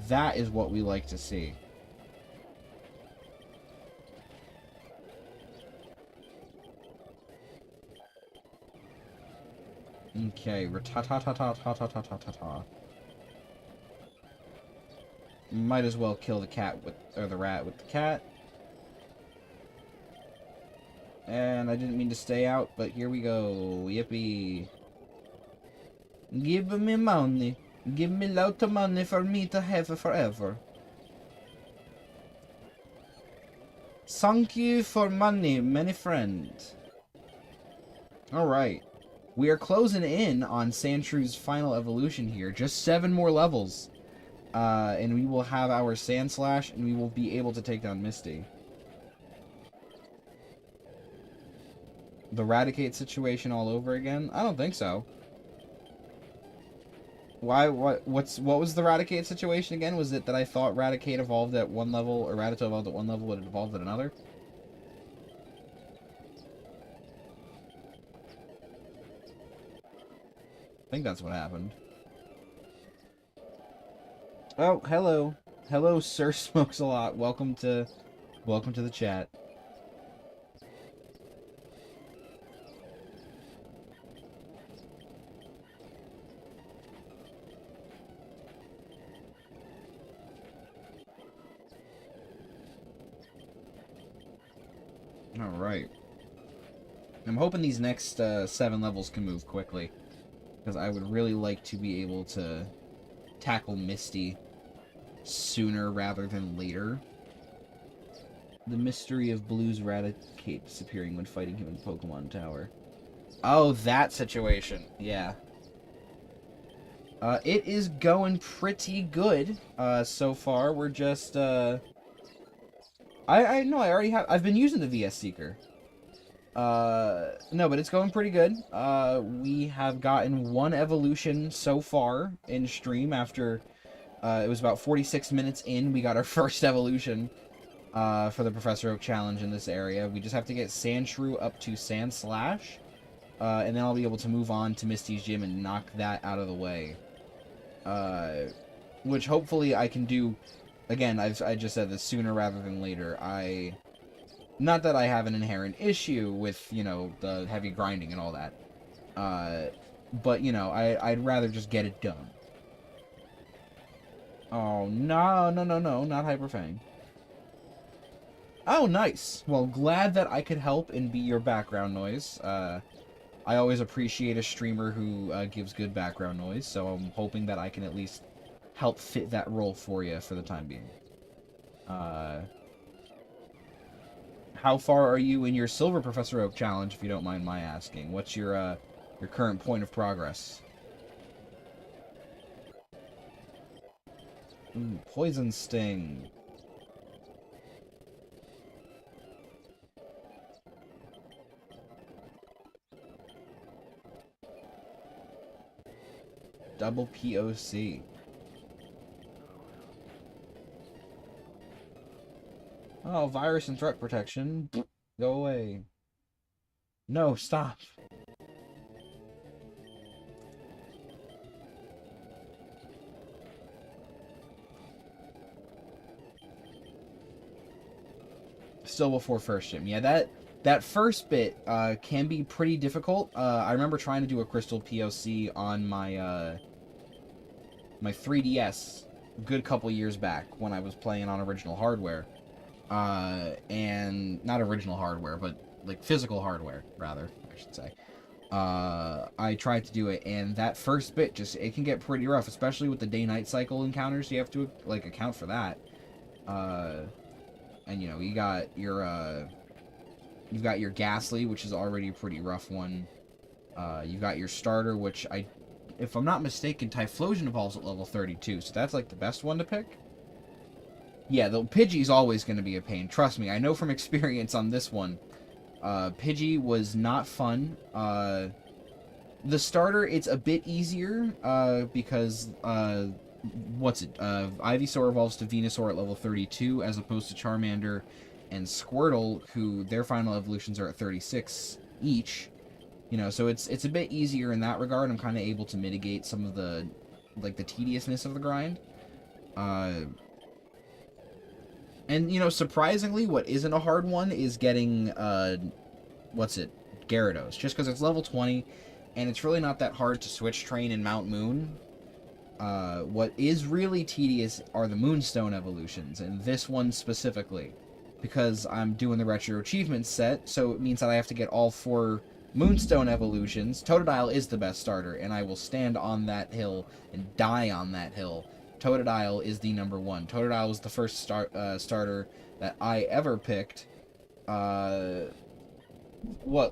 That is what we like to see. Okay, ta-ta-ta-ta-ta-ta-ta-ta-ta. Might as well kill the cat with, or the rat with the cat. And I didn't mean to stay out, but here we go. Yippee. Give me money. Give me lots of money for me to have forever. Thank you for money, many friends. Alright. We are closing in on Sandshrews' final evolution here. Just 7 more levels. And we will have our Sand Slash, and we will be able to take down Misty. The Raticate situation all over again? I don't think so. Why? What was the Raticate situation again? Was it that I thought Raticate evolved at one level, or Rattata evolved at one level, but it evolved at another? I think that's what happened. Oh, hello. Hello, Sir Smokes a Lot. Welcome to the chat. Alright. I'm hoping these next 7 levels can move quickly, because I would really like to be able to tackle Misty sooner rather than later. The mystery of Blue's Raticate disappearing when fighting him in Pokemon Tower. Oh, that situation. Yeah. It is going pretty good so far. We're just I know I already have. I've been using the VS Seeker. No, but it's going pretty good. We have gotten 1 evolution so far in stream after it was about 46 minutes in. We got our first evolution for the Professor Oak challenge in this area. We just have to get Sandshrew up to Sand Slash, and then I'll be able to move on to Misty's Gym and knock that out of the way. Which hopefully I can do. Again, I just said this sooner rather than later. Not that I have an inherent issue with, you know, the heavy grinding and all that. But, you know, I'd rather just get it done. Oh, no, not Hyperfang. Oh, nice. Well, glad that I could help and be your background noise. I always appreciate a streamer who gives good background noise, so I'm hoping that I can at least help fit that role for you for the time being. How far are you in your Silver Professor Oak challenge, if you don't mind my asking? What's your current point of progress? Ooh, Poison Sting. Double POC. Oh, virus and threat protection. Go away. No, stop. Still before first gym. Yeah, that first bit can be pretty difficult. I remember trying to do a crystal POC on my my 3DS a good couple years back when I was playing on original hardware. And not original hardware, but like physical hardware, rather, I should say. I tried to do it, and that first bit it can get pretty rough, especially with the day-night cycle encounters. You have to like account for that. And you know, you've got your Ghastly, which is already a pretty rough one. You've got your starter, which if I'm not mistaken, Typhlosion evolves at level 32, so that's like the best one to pick. Yeah, the Pidgey's always going to be a pain. Trust me, I know from experience on this one. Pidgey was not fun. The starter, it's a bit easier, because what's it? Ivysaur evolves to Venusaur at level 32, as opposed to Charmander and Squirtle, who their final evolutions are at 36 each. You know, so it's a bit easier in that regard. I'm kind of able to mitigate some of the, like, the tediousness of the grind. And, you know, surprisingly, what isn't a hard one is getting, what's it? Gyarados. Just because it's level 20, and it's really not that hard to switch train in Mount Moon. What is really tedious are the Moonstone evolutions, and this one specifically. Because I'm doing the Retro Achievements set, so it means that I have to get all 4 Moonstone evolutions. Totodile is the best starter, and I will stand on that hill and die on that hill. Totodile is the number 1. Totodile was the first starter that I ever picked. What,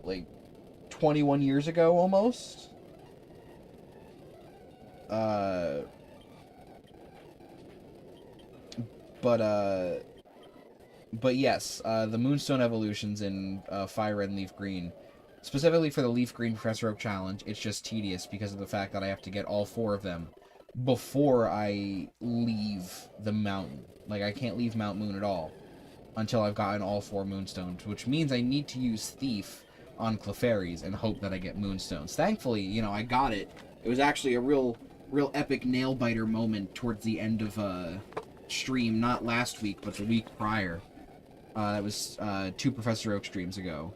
like 21 years ago almost? But yes, the Moonstone evolutions in Fire Red and Leaf Green, specifically for the Leaf Green Professor Oak Challenge, it's just tedious because of the fact that I have to get all 4 of them before I leave the mountain. Like, I can't leave Mount Moon at all until I've gotten all 4 Moonstones, which means I need to use Thief on Clefairies and hope that I get Moonstones. Thankfully, you know, I got it. It was actually a real epic nail-biter moment towards the end of stream, not last week, but the week prior. That was 2 Professor Oak streams ago.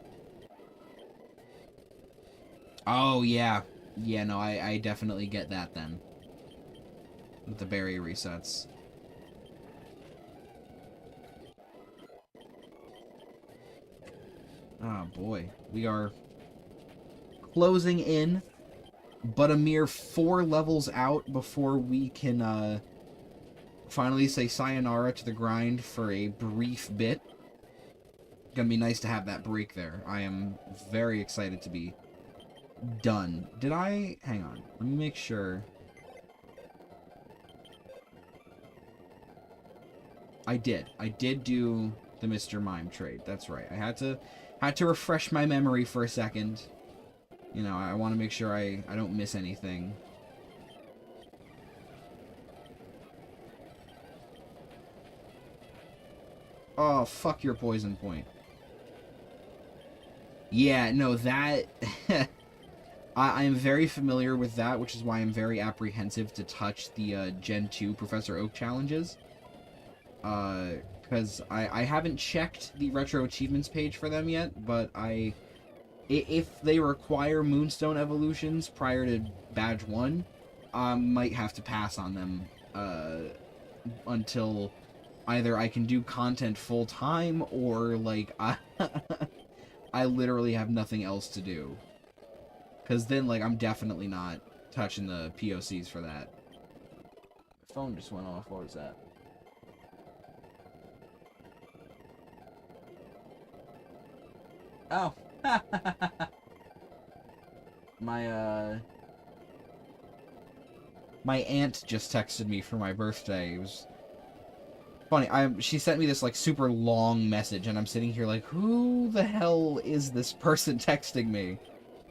Oh, yeah. Yeah, no, I definitely get that then. With the barrier resets. Oh, boy. We are closing in, but a mere 4 levels out before we can finally say sayonara to the grind for a brief bit. Gonna be nice to have that break there. I am very excited to be done. Did I... Hang on. Let me make sure. I did. I did do the Mr. Mime trade. That's right. I had to refresh my memory for a second. You know, I want to make sure I don't miss anything. Oh, fuck your poison point. Yeah, no, that... I am very familiar with that, which is why I'm very apprehensive to touch the Gen 2 Professor Oak challenges. Because I haven't checked the Retro Achievements page for them yet, but if they require Moonstone evolutions prior to Badge 1, I might have to pass on them until either I can do content full-time or, like, I literally have nothing else to do. Because then, like, I'm definitely not touching the POCs for that. My phone just went off. What was that? Oh. My aunt just texted me for my birthday. It was funny. She sent me this, like, super long message, and I'm sitting here like, who the hell is this person texting me?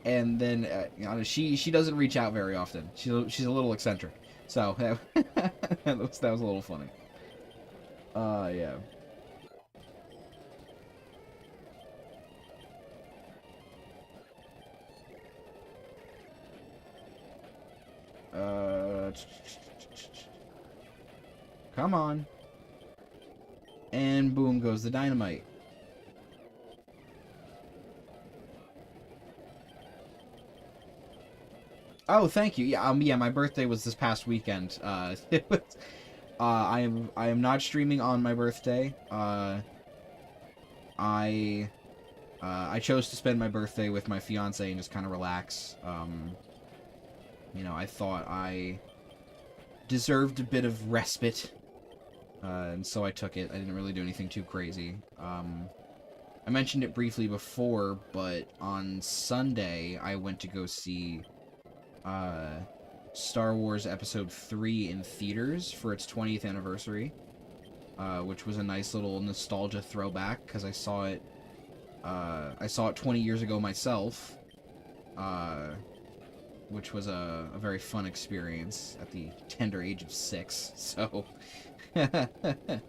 And then, you know, she doesn't reach out very often. She's a little eccentric. So, that was a little funny. Yeah. Come on. And boom goes the dynamite. Oh, thank you. Yeah, yeah, my birthday was this past weekend. I am not streaming on my birthday. I chose to spend my birthday with my fiance and just kind of relax. You know, I thought I deserved a bit of respite, and so I took it. I didn't really do anything too crazy. I mentioned it briefly before, but on Sunday I went to go see Star Wars Episode 3 in theaters for its 20th anniversary, which was a nice little nostalgia throwback, because I saw it 20 years ago myself, which was a very fun experience at the tender age of 6. So, come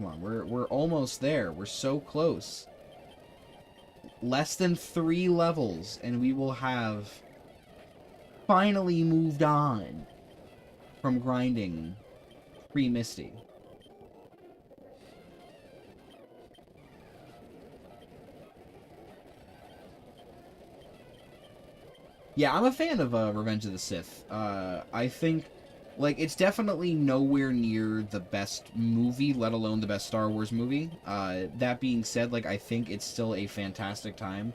on, we're almost there. We're so close. Less than 3 levels, and we will have finally moved on from grinding pre-Misty. Yeah, I'm a fan of Revenge of the Sith. I think, like, it's definitely nowhere near the best movie, let alone the best Star Wars movie. That being said, like, I think it's still a fantastic time.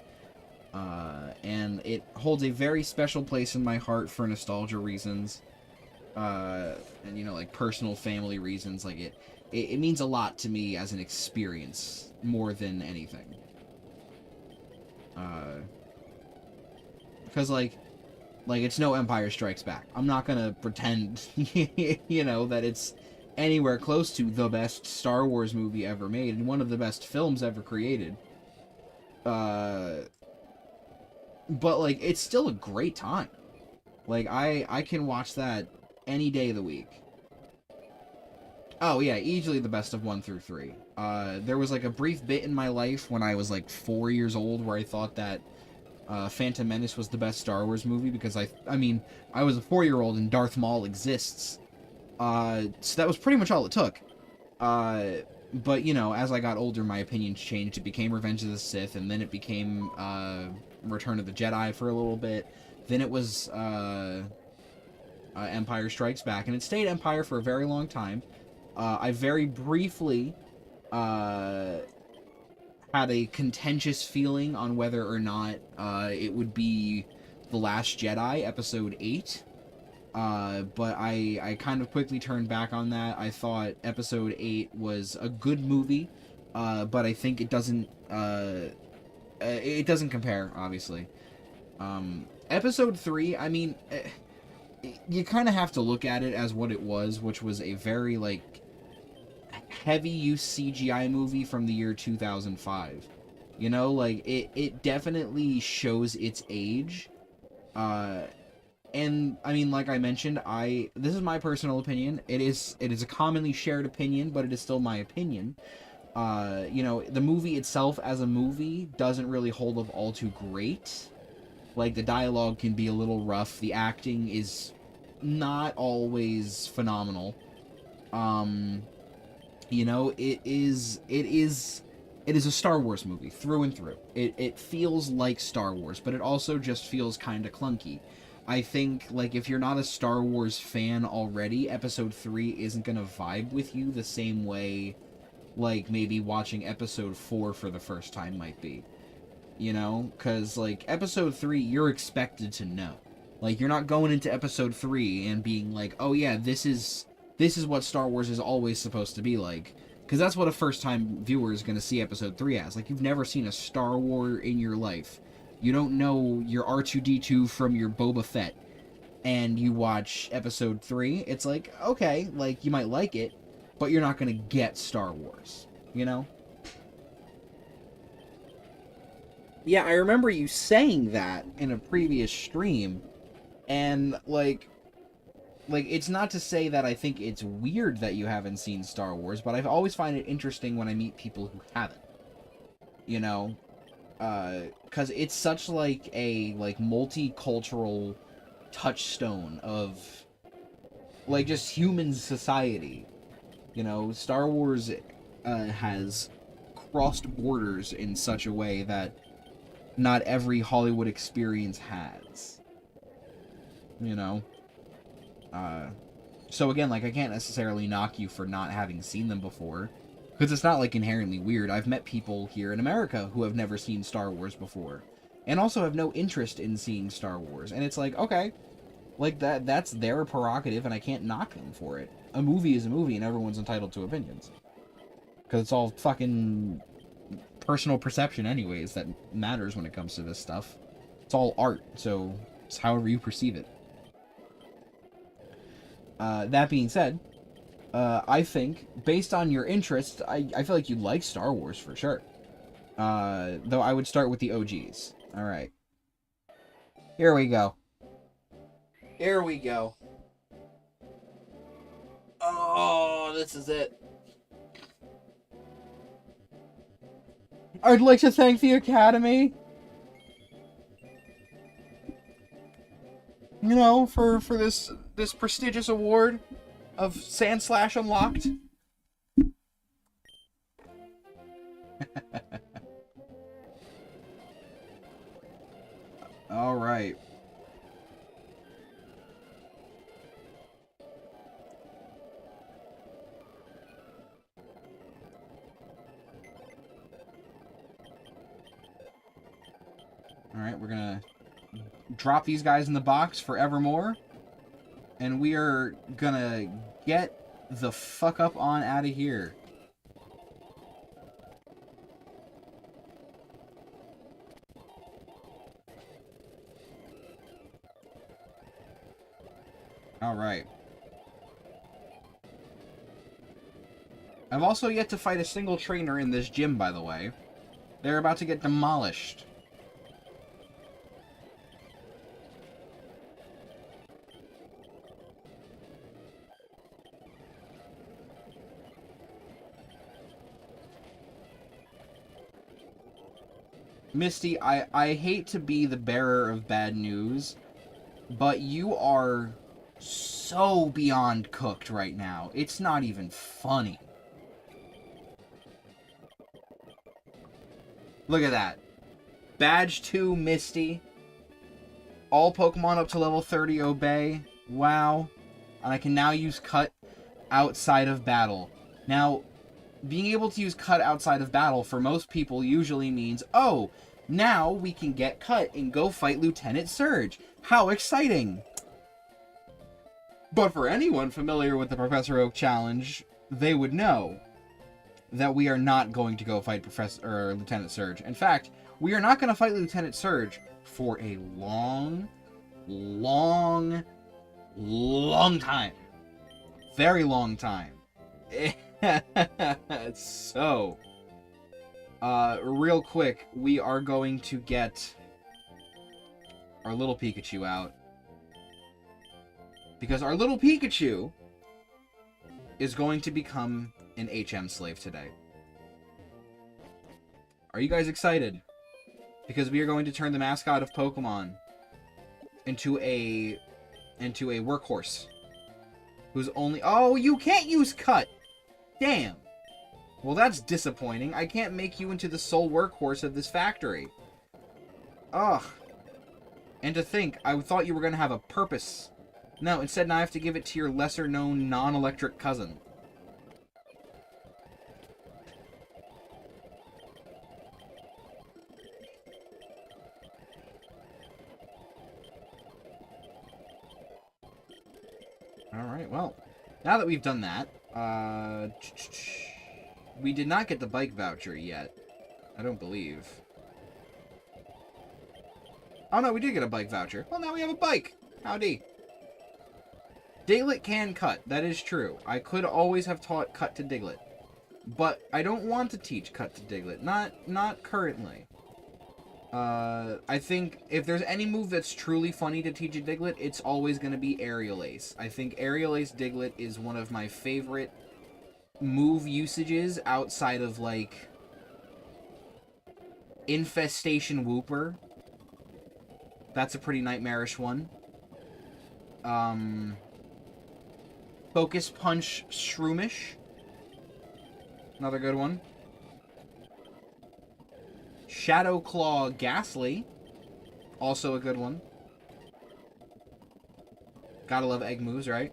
And it holds a very special place in my heart for nostalgia reasons. And, you know, like, personal family reasons. Like, it means a lot to me as an experience, more than anything. Because, like, it's no Empire Strikes Back. I'm not gonna pretend, you know, that it's anywhere close to the best Star Wars movie ever made and one of the best films ever created. But, like, it's still a great time. Like, I can watch that any day of the week. Oh, yeah, easily the best of 1 through 3. There was, like, a brief bit in my life when I was, like, 4 years old where I thought that Phantom Menace was the best Star Wars movie because I mean, I was a 4-year-old and Darth Maul exists. So that was pretty much all it took. But, you know, as I got older, my opinions changed. It became Revenge of the Sith, and then it became Return of the Jedi for a little bit. Then it was Empire Strikes Back, and it stayed Empire for a very long time. I very briefly had a contentious feeling on whether or not it would be The Last Jedi, Episode 8. But I kind of quickly turned back on that. I thought Episode 8 was a good movie, but I think it doesn't compare, obviously. Episode 3, I mean, you kind of have to look at it as what it was, which was a very, like, heavy use CGI movie from the year 2005. You know, like, it definitely shows its age. And, I mean, like I mentioned, this is my personal opinion. It is a commonly shared opinion, but it is still my opinion. You know, the movie itself as a movie doesn't really hold up all too great. Like, the dialogue can be a little rough. The acting is not always phenomenal. You know, it is a Star Wars movie through and through. It feels like Star Wars, but it also just feels kind of clunky. I think, like, if you're not a Star Wars fan already, Episode 3 isn't gonna vibe with you the same way, like, maybe watching Episode 4 for the first time might be. You know? Because, like, Episode 3, you're expected to know. Like, you're not going into Episode 3 and being like, oh yeah, this is what Star Wars is always supposed to be like. Because that's what a first-time viewer is going to see Episode 3 as. Like, you've never seen a Star Wars in your life. You don't know your R2-D2 from your Boba Fett. And you watch Episode 3, it's like, okay, like, you might like it, but you're not going to get Star Wars. You know? Yeah, I remember you saying that in a previous stream, and, like, it's not to say that I think it's weird that you haven't seen Star Wars, but I always find it interesting when I meet people who haven't. You know? Because it's such, like, a, like, multicultural touchstone of, like, just human society. You know, Star Wars has crossed borders in such a way that not every Hollywood experience has. You know? So again, like, I can't necessarily knock you for not having seen them before, because it's not, like, inherently weird. I've met people here in America who have never seen Star Wars before, and also have no interest in seeing Star Wars, and it's like, okay, like, that's their prerogative, and I can't knock them for it. A movie is a movie, and everyone's entitled to opinions. Because it's all fucking personal perception anyways that matters when it comes to this stuff. It's all art, so it's however you perceive it. That being said, I think, based on your interests, I feel like you like Star Wars for sure. Though I would start with the OGs. Alright. Here we go. Here we go. Oh, this is it. I'd like to thank the Academy. You know, for this prestigious award of Sandslash Unlocked. All right. All right, we're gonna drop these guys in the box forevermore, and we are gonna get the fuck up on out of here. All right. I've also yet to fight a single trainer in this gym, by the way. They're about to get demolished. Misty, I hate to be the bearer of bad news, but you are so beyond cooked right now. It's not even funny. Look at that. Badge 2, Misty. All Pokemon up to level 30 obey. Wow. And I can now use Cut outside of battle. Now, being able to use Cut outside of battle for most people usually means, oh, now we can get Cut and go fight Lieutenant Surge. How exciting! But for anyone familiar with the Professor Oak Challenge, they would know that we are not going to go fight Lieutenant Surge. In fact, we are not going to fight Lieutenant Surge for a long, long, long time. Very long time. So, real quick, we are going to get our little Pikachu out. Because our little Pikachu is going to become an HM slave today. Are you guys excited? Because we are going to turn the mascot of Pokemon into a workhorse. Who's only... Oh, you can't use Cut! Damn! Well, that's disappointing. I can't make you into the sole workhorse of this factory. Ugh. And to think, I thought you were going to have a purpose. No, instead now I have to give it to your lesser-known non-electric cousin. Alright, well, now that we've done that, we did not get the bike voucher yet. I don't believe. Oh no, we did get a bike voucher. Well, now we have a bike. Howdy. Diglett can Cut. That is true. I could always have taught Cut to Diglett. But I don't want to teach Cut to Diglett. Not currently. I think if there's any move that's truly funny to teach a Diglett, it's always going to be Aerial Ace. I think Aerial Ace Diglett is one of my favorite move usages outside of, like, Infestation Wooper. That's a pretty nightmarish one. Focus Punch Shroomish. Another good one. Shadow Claw Ghastly. Also a good one. Gotta love egg moves, right?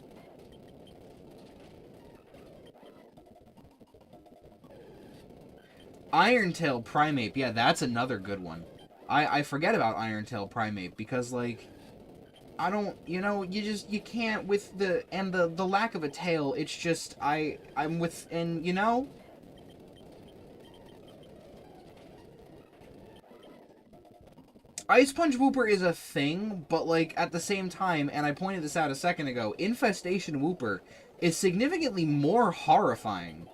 Iron Tail Primeape. Yeah, that's another good one. I forget about Iron Tail Primeape because, like, I don't, you know, you can't with the lack of a tail, it's just, I'm with, and, you know? Ice Punch Wooper is a thing, but, like, at the same time, and I pointed this out a second ago, Infestation Wooper is significantly more horrifying.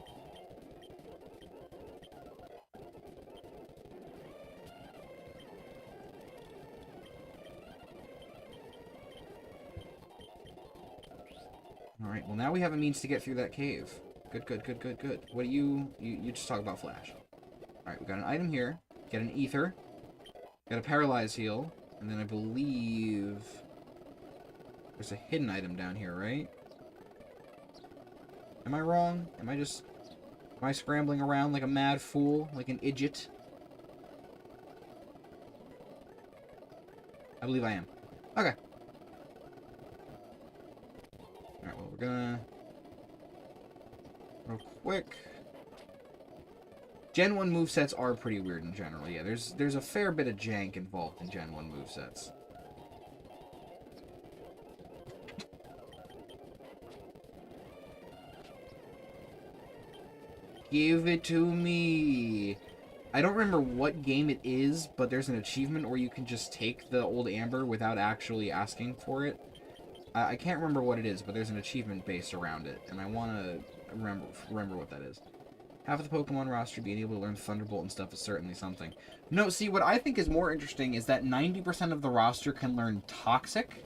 Alright, well now we have a means to get through that cave. Good, good, good, good, good. What do you just talk about Flash. Alright, we got an item here. Get an ether. Got a paralyze heal. And then I believe there's a hidden item down here, right? Am I wrong? Am I scrambling around like a mad fool? Like an idiot? I believe I am. Okay. Alright, well, we're gonna... real quick... Gen 1 movesets are pretty weird in general. Yeah, there's a fair bit of jank involved in Gen 1 movesets. Give it to me! I don't remember what game it is, but there's an achievement where you can just take the old amber without actually asking for it. I can't remember what it is, but there's an achievement based around it, and I want to remember what that is. Half of the Pokemon roster being able to learn Thunderbolt and stuff is certainly something. No, see, what I think is more interesting is that 90% of the roster can learn Toxic.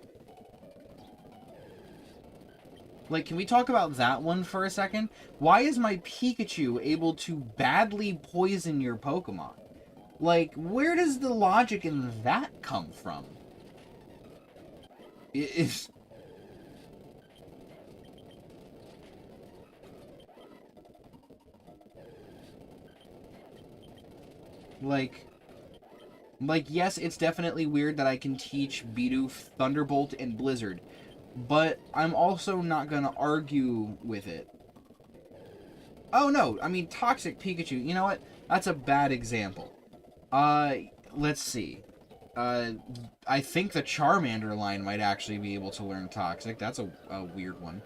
Like, can we talk about that one for a second? Why is my Pikachu able to badly poison your Pokemon? Like, where does the logic in that come from? It's... Like, yes, it's definitely weird that I can teach Bidoof, Thunderbolt, and Blizzard, but I'm also not gonna argue with it. Oh no, I mean, Toxic Pikachu, you know what? That's a bad example. Let's see. I think the Charmander line might actually be able to learn Toxic. That's a weird one.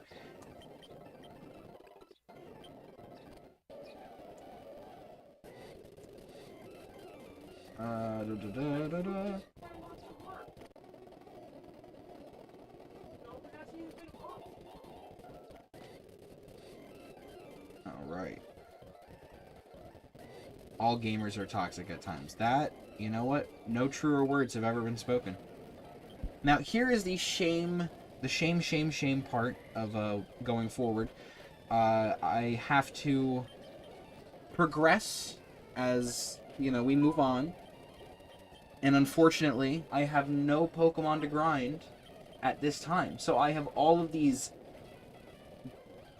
Alright. All gamers are toxic at times. That, you know what? No truer words have ever been spoken. Now, here is the shame part of going forward. I have to progress as, you know, we move on. And unfortunately, I have no Pokemon to grind at this time. So I have all of these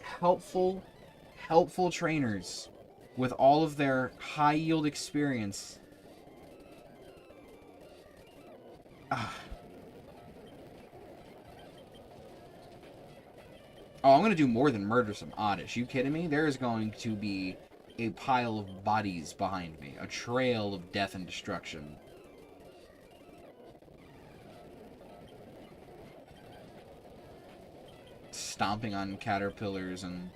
helpful trainers with all of their high yield experience. Oh, I'm going to do more than murder some oddish. You kidding me? There is going to be a pile of bodies behind me. A trail of death and destruction. Stomping on caterpillars and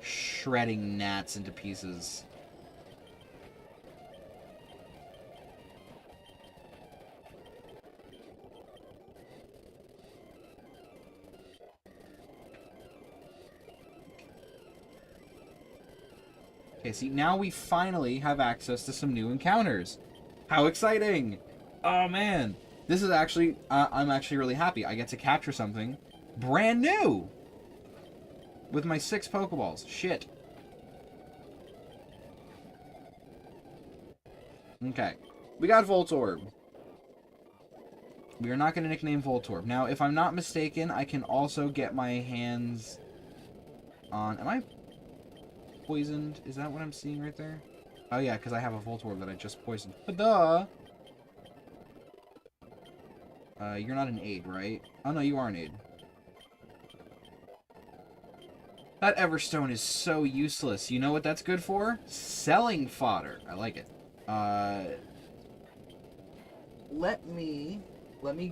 shredding gnats into pieces. Okay, see, now we finally have access to some new encounters. How exciting! Oh, man. This is actually, I'm actually really happy. I get to capture something brand new! With my 6 Pokeballs. Shit. Okay. We got Voltorb. We are not going to nickname Voltorb. Now, if I'm not mistaken, I can also get my hands on... Am I poisoned? Is that what I'm seeing right there? Oh, yeah, because I have a Voltorb that I just poisoned. Duh! You're not an aid, right? Oh, no, you are an aid. That Everstone is so useless. You know what that's good for? Selling fodder. I like it. Let me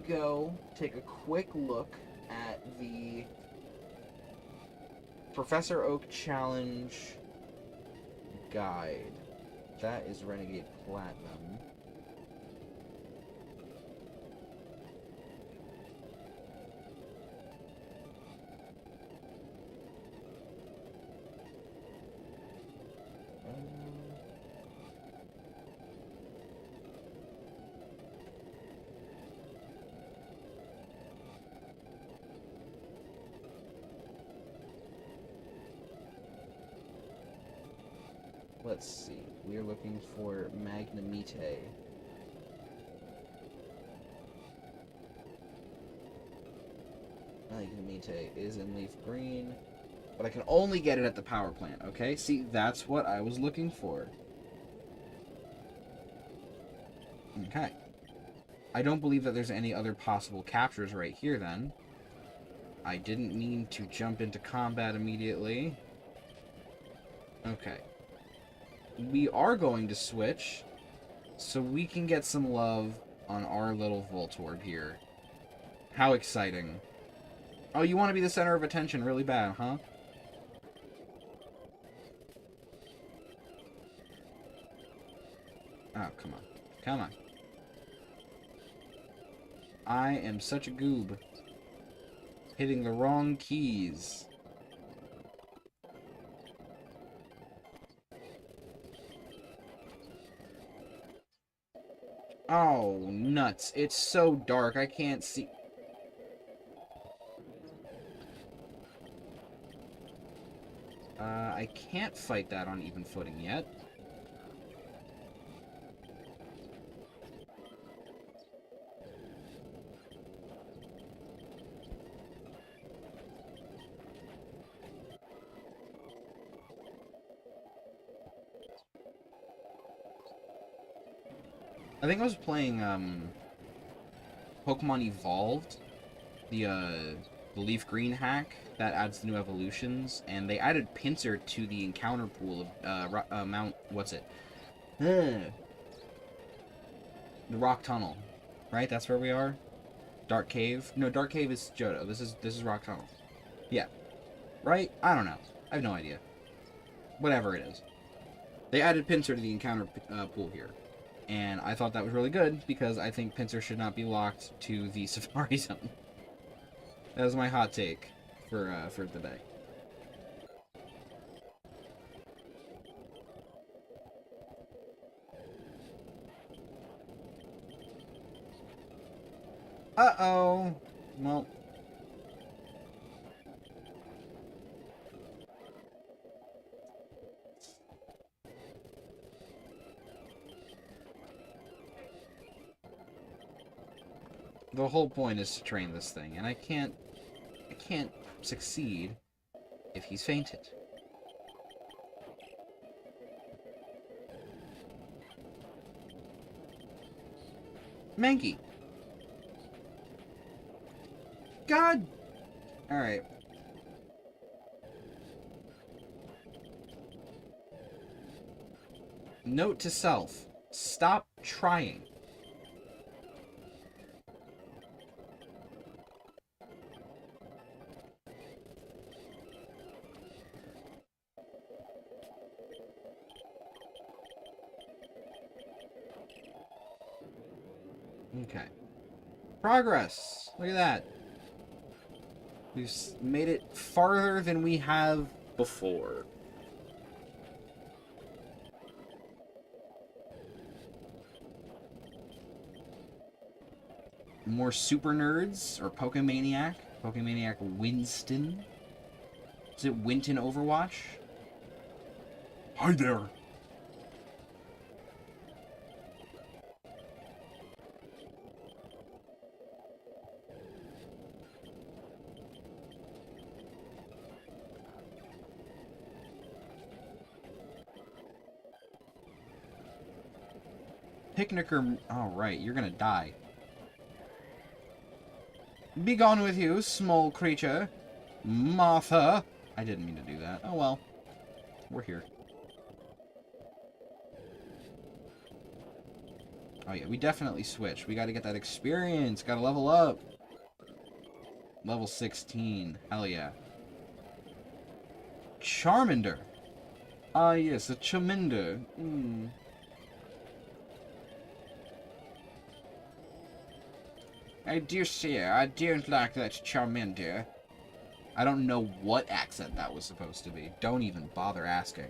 go take a quick look at the Professor Oak Challenge guide. That is Renegade Platinum. let's see. We're looking for Magnemite. Magnemite is in leaf green. But I can only get it at the power plant, okay? See, that's what I was looking for. Okay. I don't believe that there's any other possible captures right here, then. I didn't mean to jump into combat immediately. Okay. We are going to switch, so we can get some love on our little Voltorb here. How exciting. Oh, you want to be the center of attention really bad, huh? Oh, come on. Come on. I am such a goob. Hitting the wrong keys. Oh, nuts. It's so dark, I can't see. I can't fight that on even footing yet. I think I was playing, Pokemon Evolved, the Leaf Green hack that adds the new evolutions, and they added Pinsir to the encounter pool of, Mount, what's it? The Rock Tunnel, right? That's where we are? Dark Cave? No, Dark Cave is Johto. This is Rock Tunnel. Yeah. Right? I don't know. I have no idea. Whatever it is. They added Pinsir to the encounter pool here. And I thought that was really good, because I think Pinsir should not be locked to the Safari Zone. That was my hot take for the day. Uh-oh. Well. The whole point is to train this thing, and I can't succeed if he's fainted. Mankey! God! Alright. Note to self. Stop trying. Okay. Progress! Look at that. We've made it farther than we have before. More super nerds, or Pokemaniac. Pokemaniac Winston. Is it Winton Overwatch? Hi there. Picnicker. Oh, right, you're gonna die. Be gone with you, small creature. Martha. I didn't mean to do that. Oh well. We're here. Oh yeah, we definitely switch. We gotta get that experience. Gotta level up. Level 16. Hell yeah. Charmander. Ah yes, a Charmander. Dear sir, I don't like that Charmander. I don't know what accent that was supposed to be. Don't even bother asking.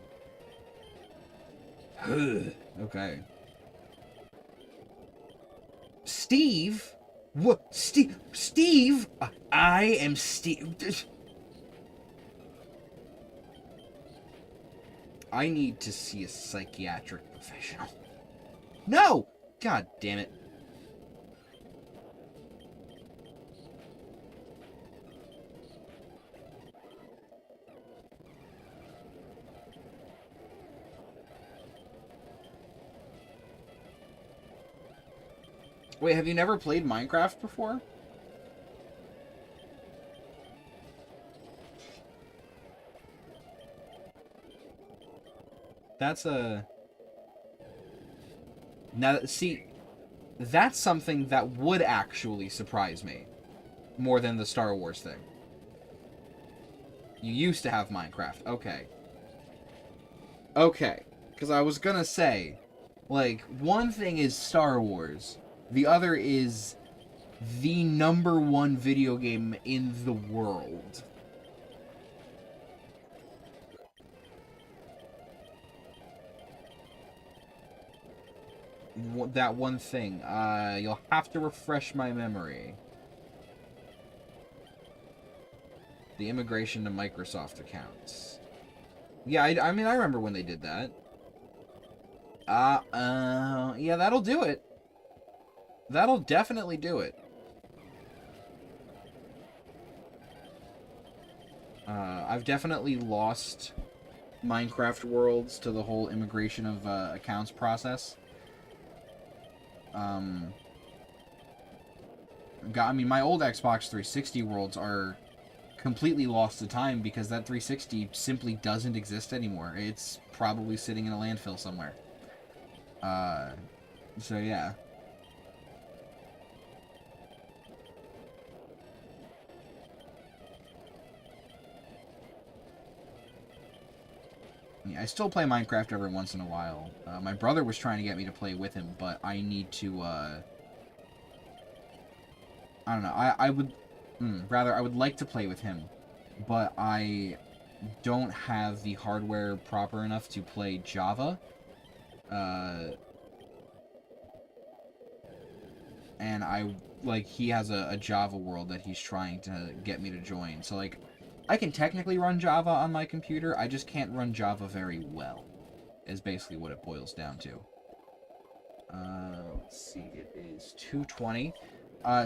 Okay. Steve? What? Steve? I am Steve. I need to see a psychiatric professional. No! God damn it. Wait, have you never played Minecraft before? That's a... Now, see, that's something that would actually surprise me. More than the Star Wars thing. You used to have Minecraft. Okay. Okay. Because I was gonna say, like, one thing is Star Wars. The other is the #1 video game in the world. That one thing. You'll have to refresh my memory. The immigration to Microsoft accounts. Yeah, I mean, I remember when they did that. Yeah, that'll do it. That'll definitely do it. I've definitely lost Minecraft worlds to the whole immigration of accounts process. I mean, my old Xbox 360 worlds are completely lost to time because that 360 simply doesn't exist anymore. It's probably sitting in a landfill somewhere. So yeah. I still play Minecraft every once in a while. My brother was trying to get me to play with him, but I need to, I don't know, I would, rather, I would like to play with him, but I don't have the hardware proper enough to play Java. And he has a Java world that he's trying to get me to join, so, like, I can technically run Java on my computer, I just can't run Java very well, is basically what it boils down to. Let's see, it is 2:20.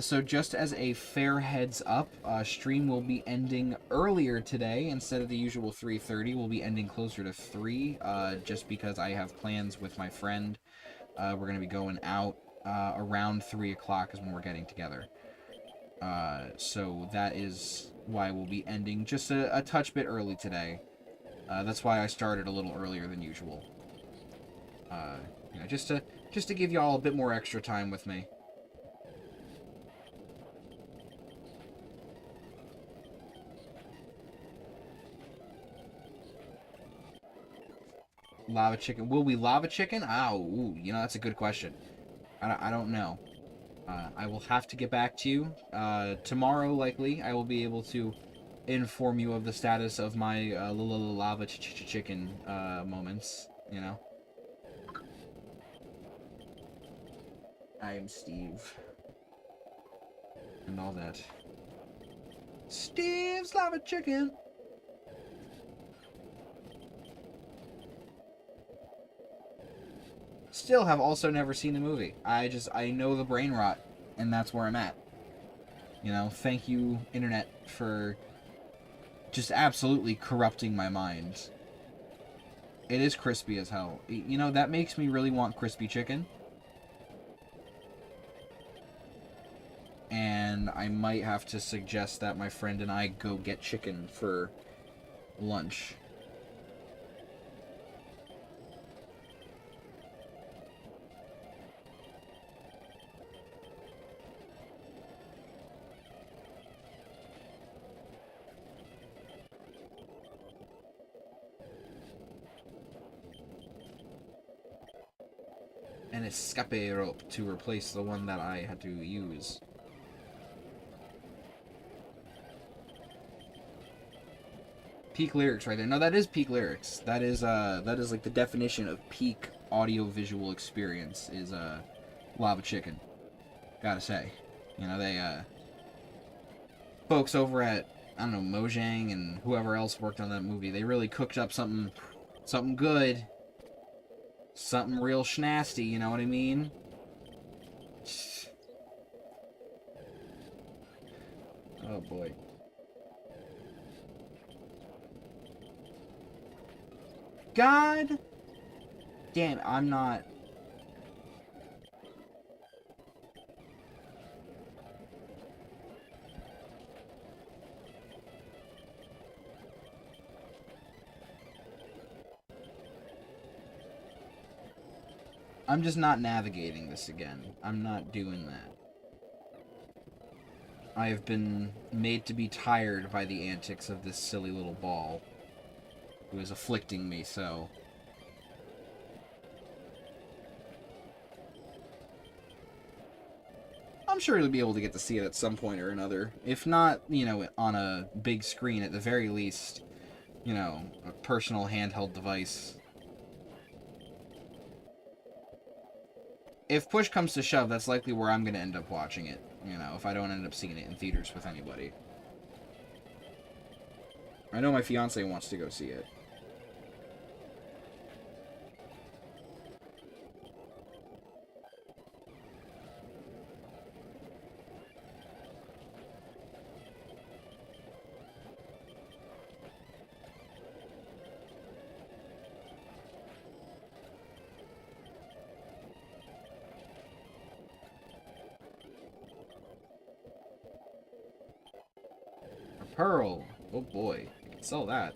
So just as a fair heads up, stream will be ending earlier today. Instead of the usual 3:30, we'll be ending closer to 3, just because I have plans with my friend. We're going to be going out around 3 o'clock is when we're getting together. So that is why we'll be ending just a touch bit early today. That's why I started a little earlier than usual. You know, just to give y'all a bit more extra time with me. Lava chicken. Will we lava chicken? Ooh, you know, that's a good question. I don't know. I will have to get back to you. Tomorrow, likely, I will be able to inform you of the status of my lava chicken moments, you know? I am Steve. And all that. Steve's lava chicken! Still have also never seen the movie. I know the brain rot, and that's where I'm at. You know, thank you, internet, for just absolutely corrupting my mind. It is crispy as hell. You know, that makes me really want crispy chicken. And I might have to suggest that my friend and I go get chicken for lunch. An escape rope to replace the one that I had to use. Peak lyrics right there. No, that is peak lyrics. That is like the definition of peak audio-visual experience is lava chicken. Gotta say. You know, they folks over at, I don't know, Mojang and whoever else worked on that movie, they really cooked up something Something good. Something real schnasty, you know what I mean? Oh boy. God damn, I'm not... I'm just not navigating this again. I'm not doing that. I have been made to be tired by the antics of this silly little ball, who is afflicting me so. I'm sure you'll be able to get to see it at some point or another. If not, you know, on a big screen, at the very least, you know, a personal handheld device. If push comes to shove, that's likely where I'm going to end up watching it, you know, if I don't end up seeing it in theaters with anybody. I know my fiance wants to go see it. Pearl. Oh boy. I can sell that.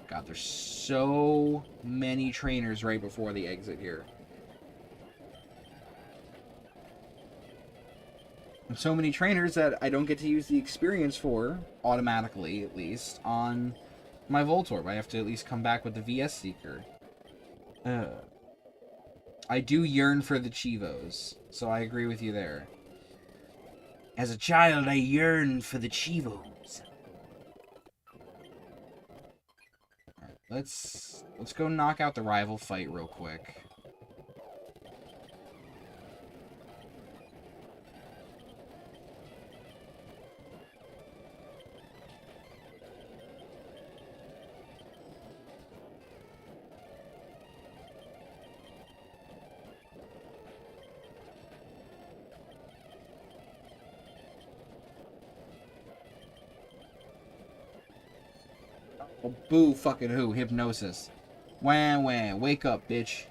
God, there's so many trainers right before the exit here. And so many trainers that I don't get to use the experience for, automatically at least, on my Voltorb. I have to at least come back with the VS Seeker. I do yearn for the Chivos, so I agree with you there. As a child, I yearned for the Chivos. Alright, let's go knock out the rival fight real quick. Oh, boo fucking who? Hypnosis. Wah wah. Wake up, bitch.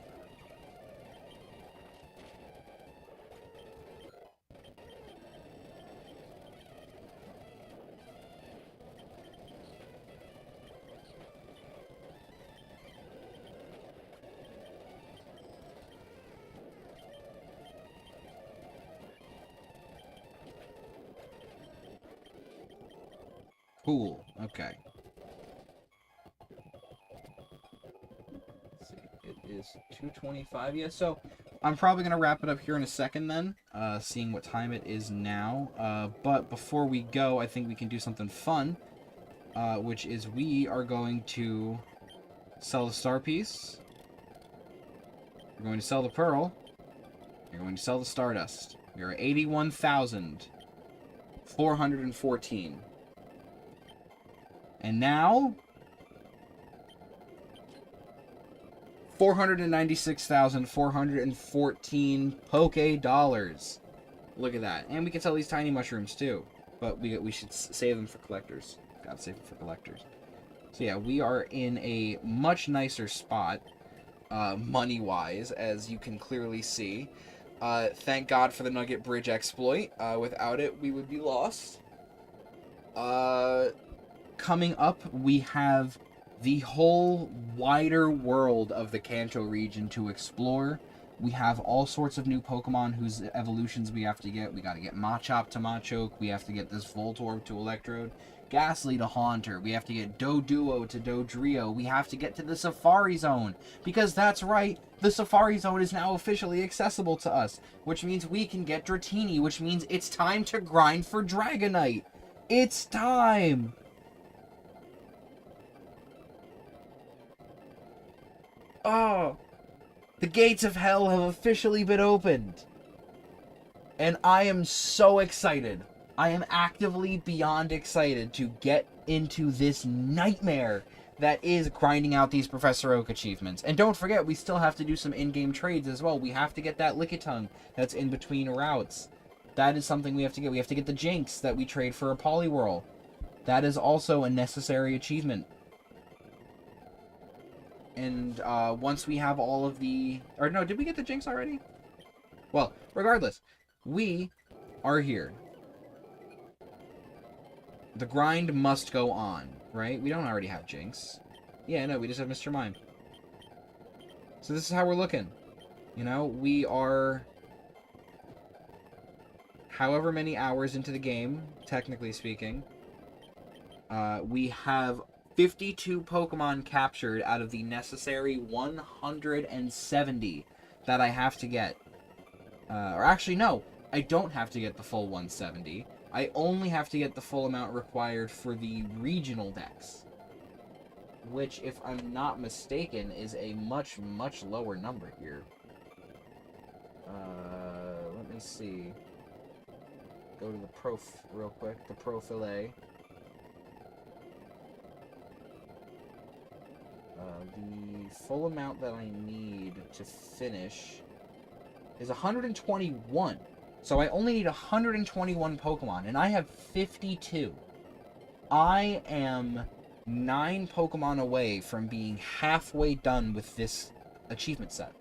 Cool. Okay. Let's see. It is 2:25. Yeah, so I'm probably going to wrap it up here in a second then, seeing what time it is now. But before we go, I think we can do something fun, which is we are going to sell the star piece. We're going to sell the pearl. You're going to sell the stardust. You're at 81,414. And now, 496,414 Poke Dollars. Look at that. And we can sell these tiny mushrooms too. But we should save them for collectors. Gotta save them for collectors. So yeah, we are in a much nicer spot, money-wise, as you can clearly see. Thank God for the Nugget Bridge exploit. Without it, we would be lost. Coming up, we have the whole wider world of the Kanto region to explore. We have all sorts of new Pokemon whose evolutions we have to get. We gotta get Machop to Machoke. We have to get this Voltorb to Electrode. Ghastly to Haunter. We have to get Doduo to Dodrio. We have to get to the Safari Zone. Because that's right, the Safari Zone is now officially accessible to us. Which means we can get Dratini. Which means it's time to grind for Dragonite. It's time! Oh! The gates of hell have officially been opened. And I am so excited. I am actively beyond excited to get into this nightmare that is grinding out these Professor Oak achievements. And don't forget, we still have to do some in-game trades as well. We have to get that Lickitung that's in between routes. That is something we have to get. We have to get the Jinx that we trade for a Poliwhirl. That is also a necessary achievement. And once we have all of the... Or no, did we get the Jinx already? Well, regardless, we are here. The grind must go on, right? We don't already have Jinx. Yeah, no, we just have Mr. Mime. So this is how we're looking. You know, we are however many hours into the game, technically speaking. We have 52 Pokemon captured out of the necessary 170 that I have to get. Or actually, no, I don't have to get the full 170. I only have to get the full amount required for the regional decks. Which, if I'm not mistaken, is a much, much lower number here. Let me see. Go to the real quick, the Profile. The full amount that I need to finish is 121. So I only need 121 Pokemon, and I have 52. I am 9 Pokemon away from being halfway done with this achievement set.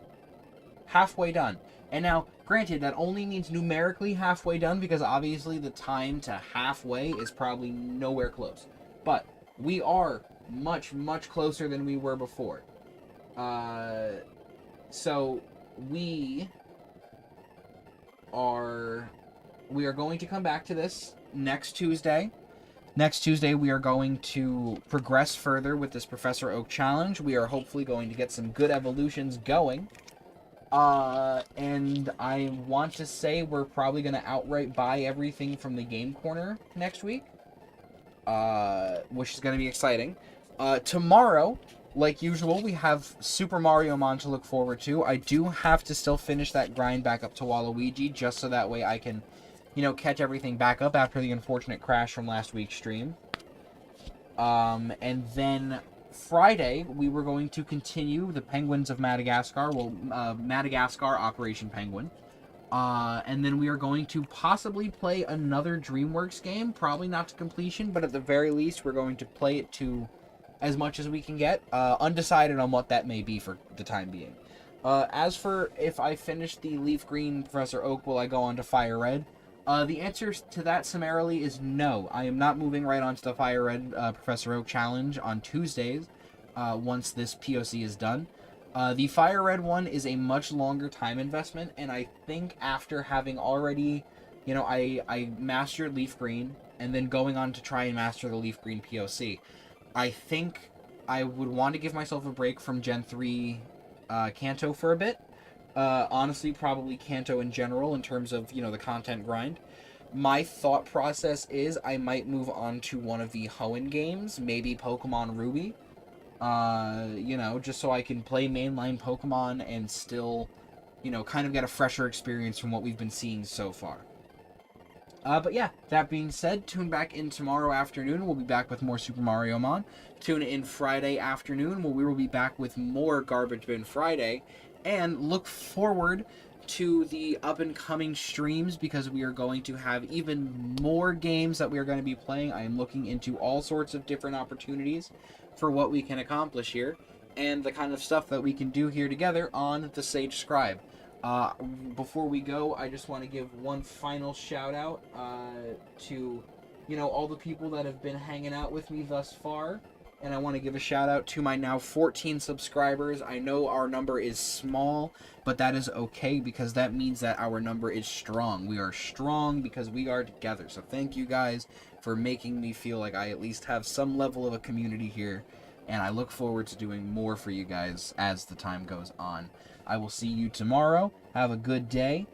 Halfway done. And now, granted, that only means numerically halfway done, because obviously the time to halfway is probably nowhere close. But we are much, much closer than we were before. So we are going to come back to this next Tuesday. Next Tuesday, we are going to progress further with this Professor Oak challenge. We are hopefully going to get some good evolutions going. And I want to say we're probably going to outright buy everything from the Game Corner next week. Which is going to be exciting. Tomorrow, like usual, we have Super Mario Mon to look forward to. I do have to still finish that grind back up to Waluigi, just so that way I can, you know, catch everything back up after the unfortunate crash from last week's stream. And then Friday, we were going to continue the Penguins of Madagascar, Madagascar Operation Penguin. And then we are going to possibly play another DreamWorks game, probably not to completion, but at the very least, we're going to play it to as much as we can get, undecided on what that may be for the time being. As for if I finish the Leaf Green Professor Oak, will I go on to Fire Red? The answer to that summarily is no. I am not moving right onto the Fire Red Professor Oak challenge on Tuesdays, once this POC is done. The Fire Red one is a much longer time investment, and I think after having already, you know, I mastered Leaf Green, and then going on to try and master the Leaf Green POC, I think I would want to give myself a break from Gen 3 Kanto for a bit. Honestly, probably Kanto in general in terms of, you know, the content grind. My thought process is I might move on to one of the Hoenn games, maybe Pokemon Ruby. You know, just so I can play mainline Pokemon and still, you know, kind of get a fresher experience from what we've been seeing so far. But yeah, that being said, tune back in tomorrow afternoon. We'll be back with more Super Mario Mon. Tune in Friday afternoon, where we will be back with more Garbage Bin Friday. And look forward to the up-and-coming streams, because we are going to have even more games that we are going to be playing. I am looking into all sorts of different opportunities for what we can accomplish here, and the kind of stuff that we can do here together on the Sage Scribe. Before we go, I just want to give one final shout out to, you know, all the people that have been hanging out with me thus far. And I want to give a shout out to my now 14 subscribers. I know our number is small, but that is okay, because that means that our number is strong. We are strong because we are together. So thank you guys for making me feel like I at least have some level of a community here. And I look forward to doing more for you guys as the time goes on. I will see you tomorrow. Have a good day.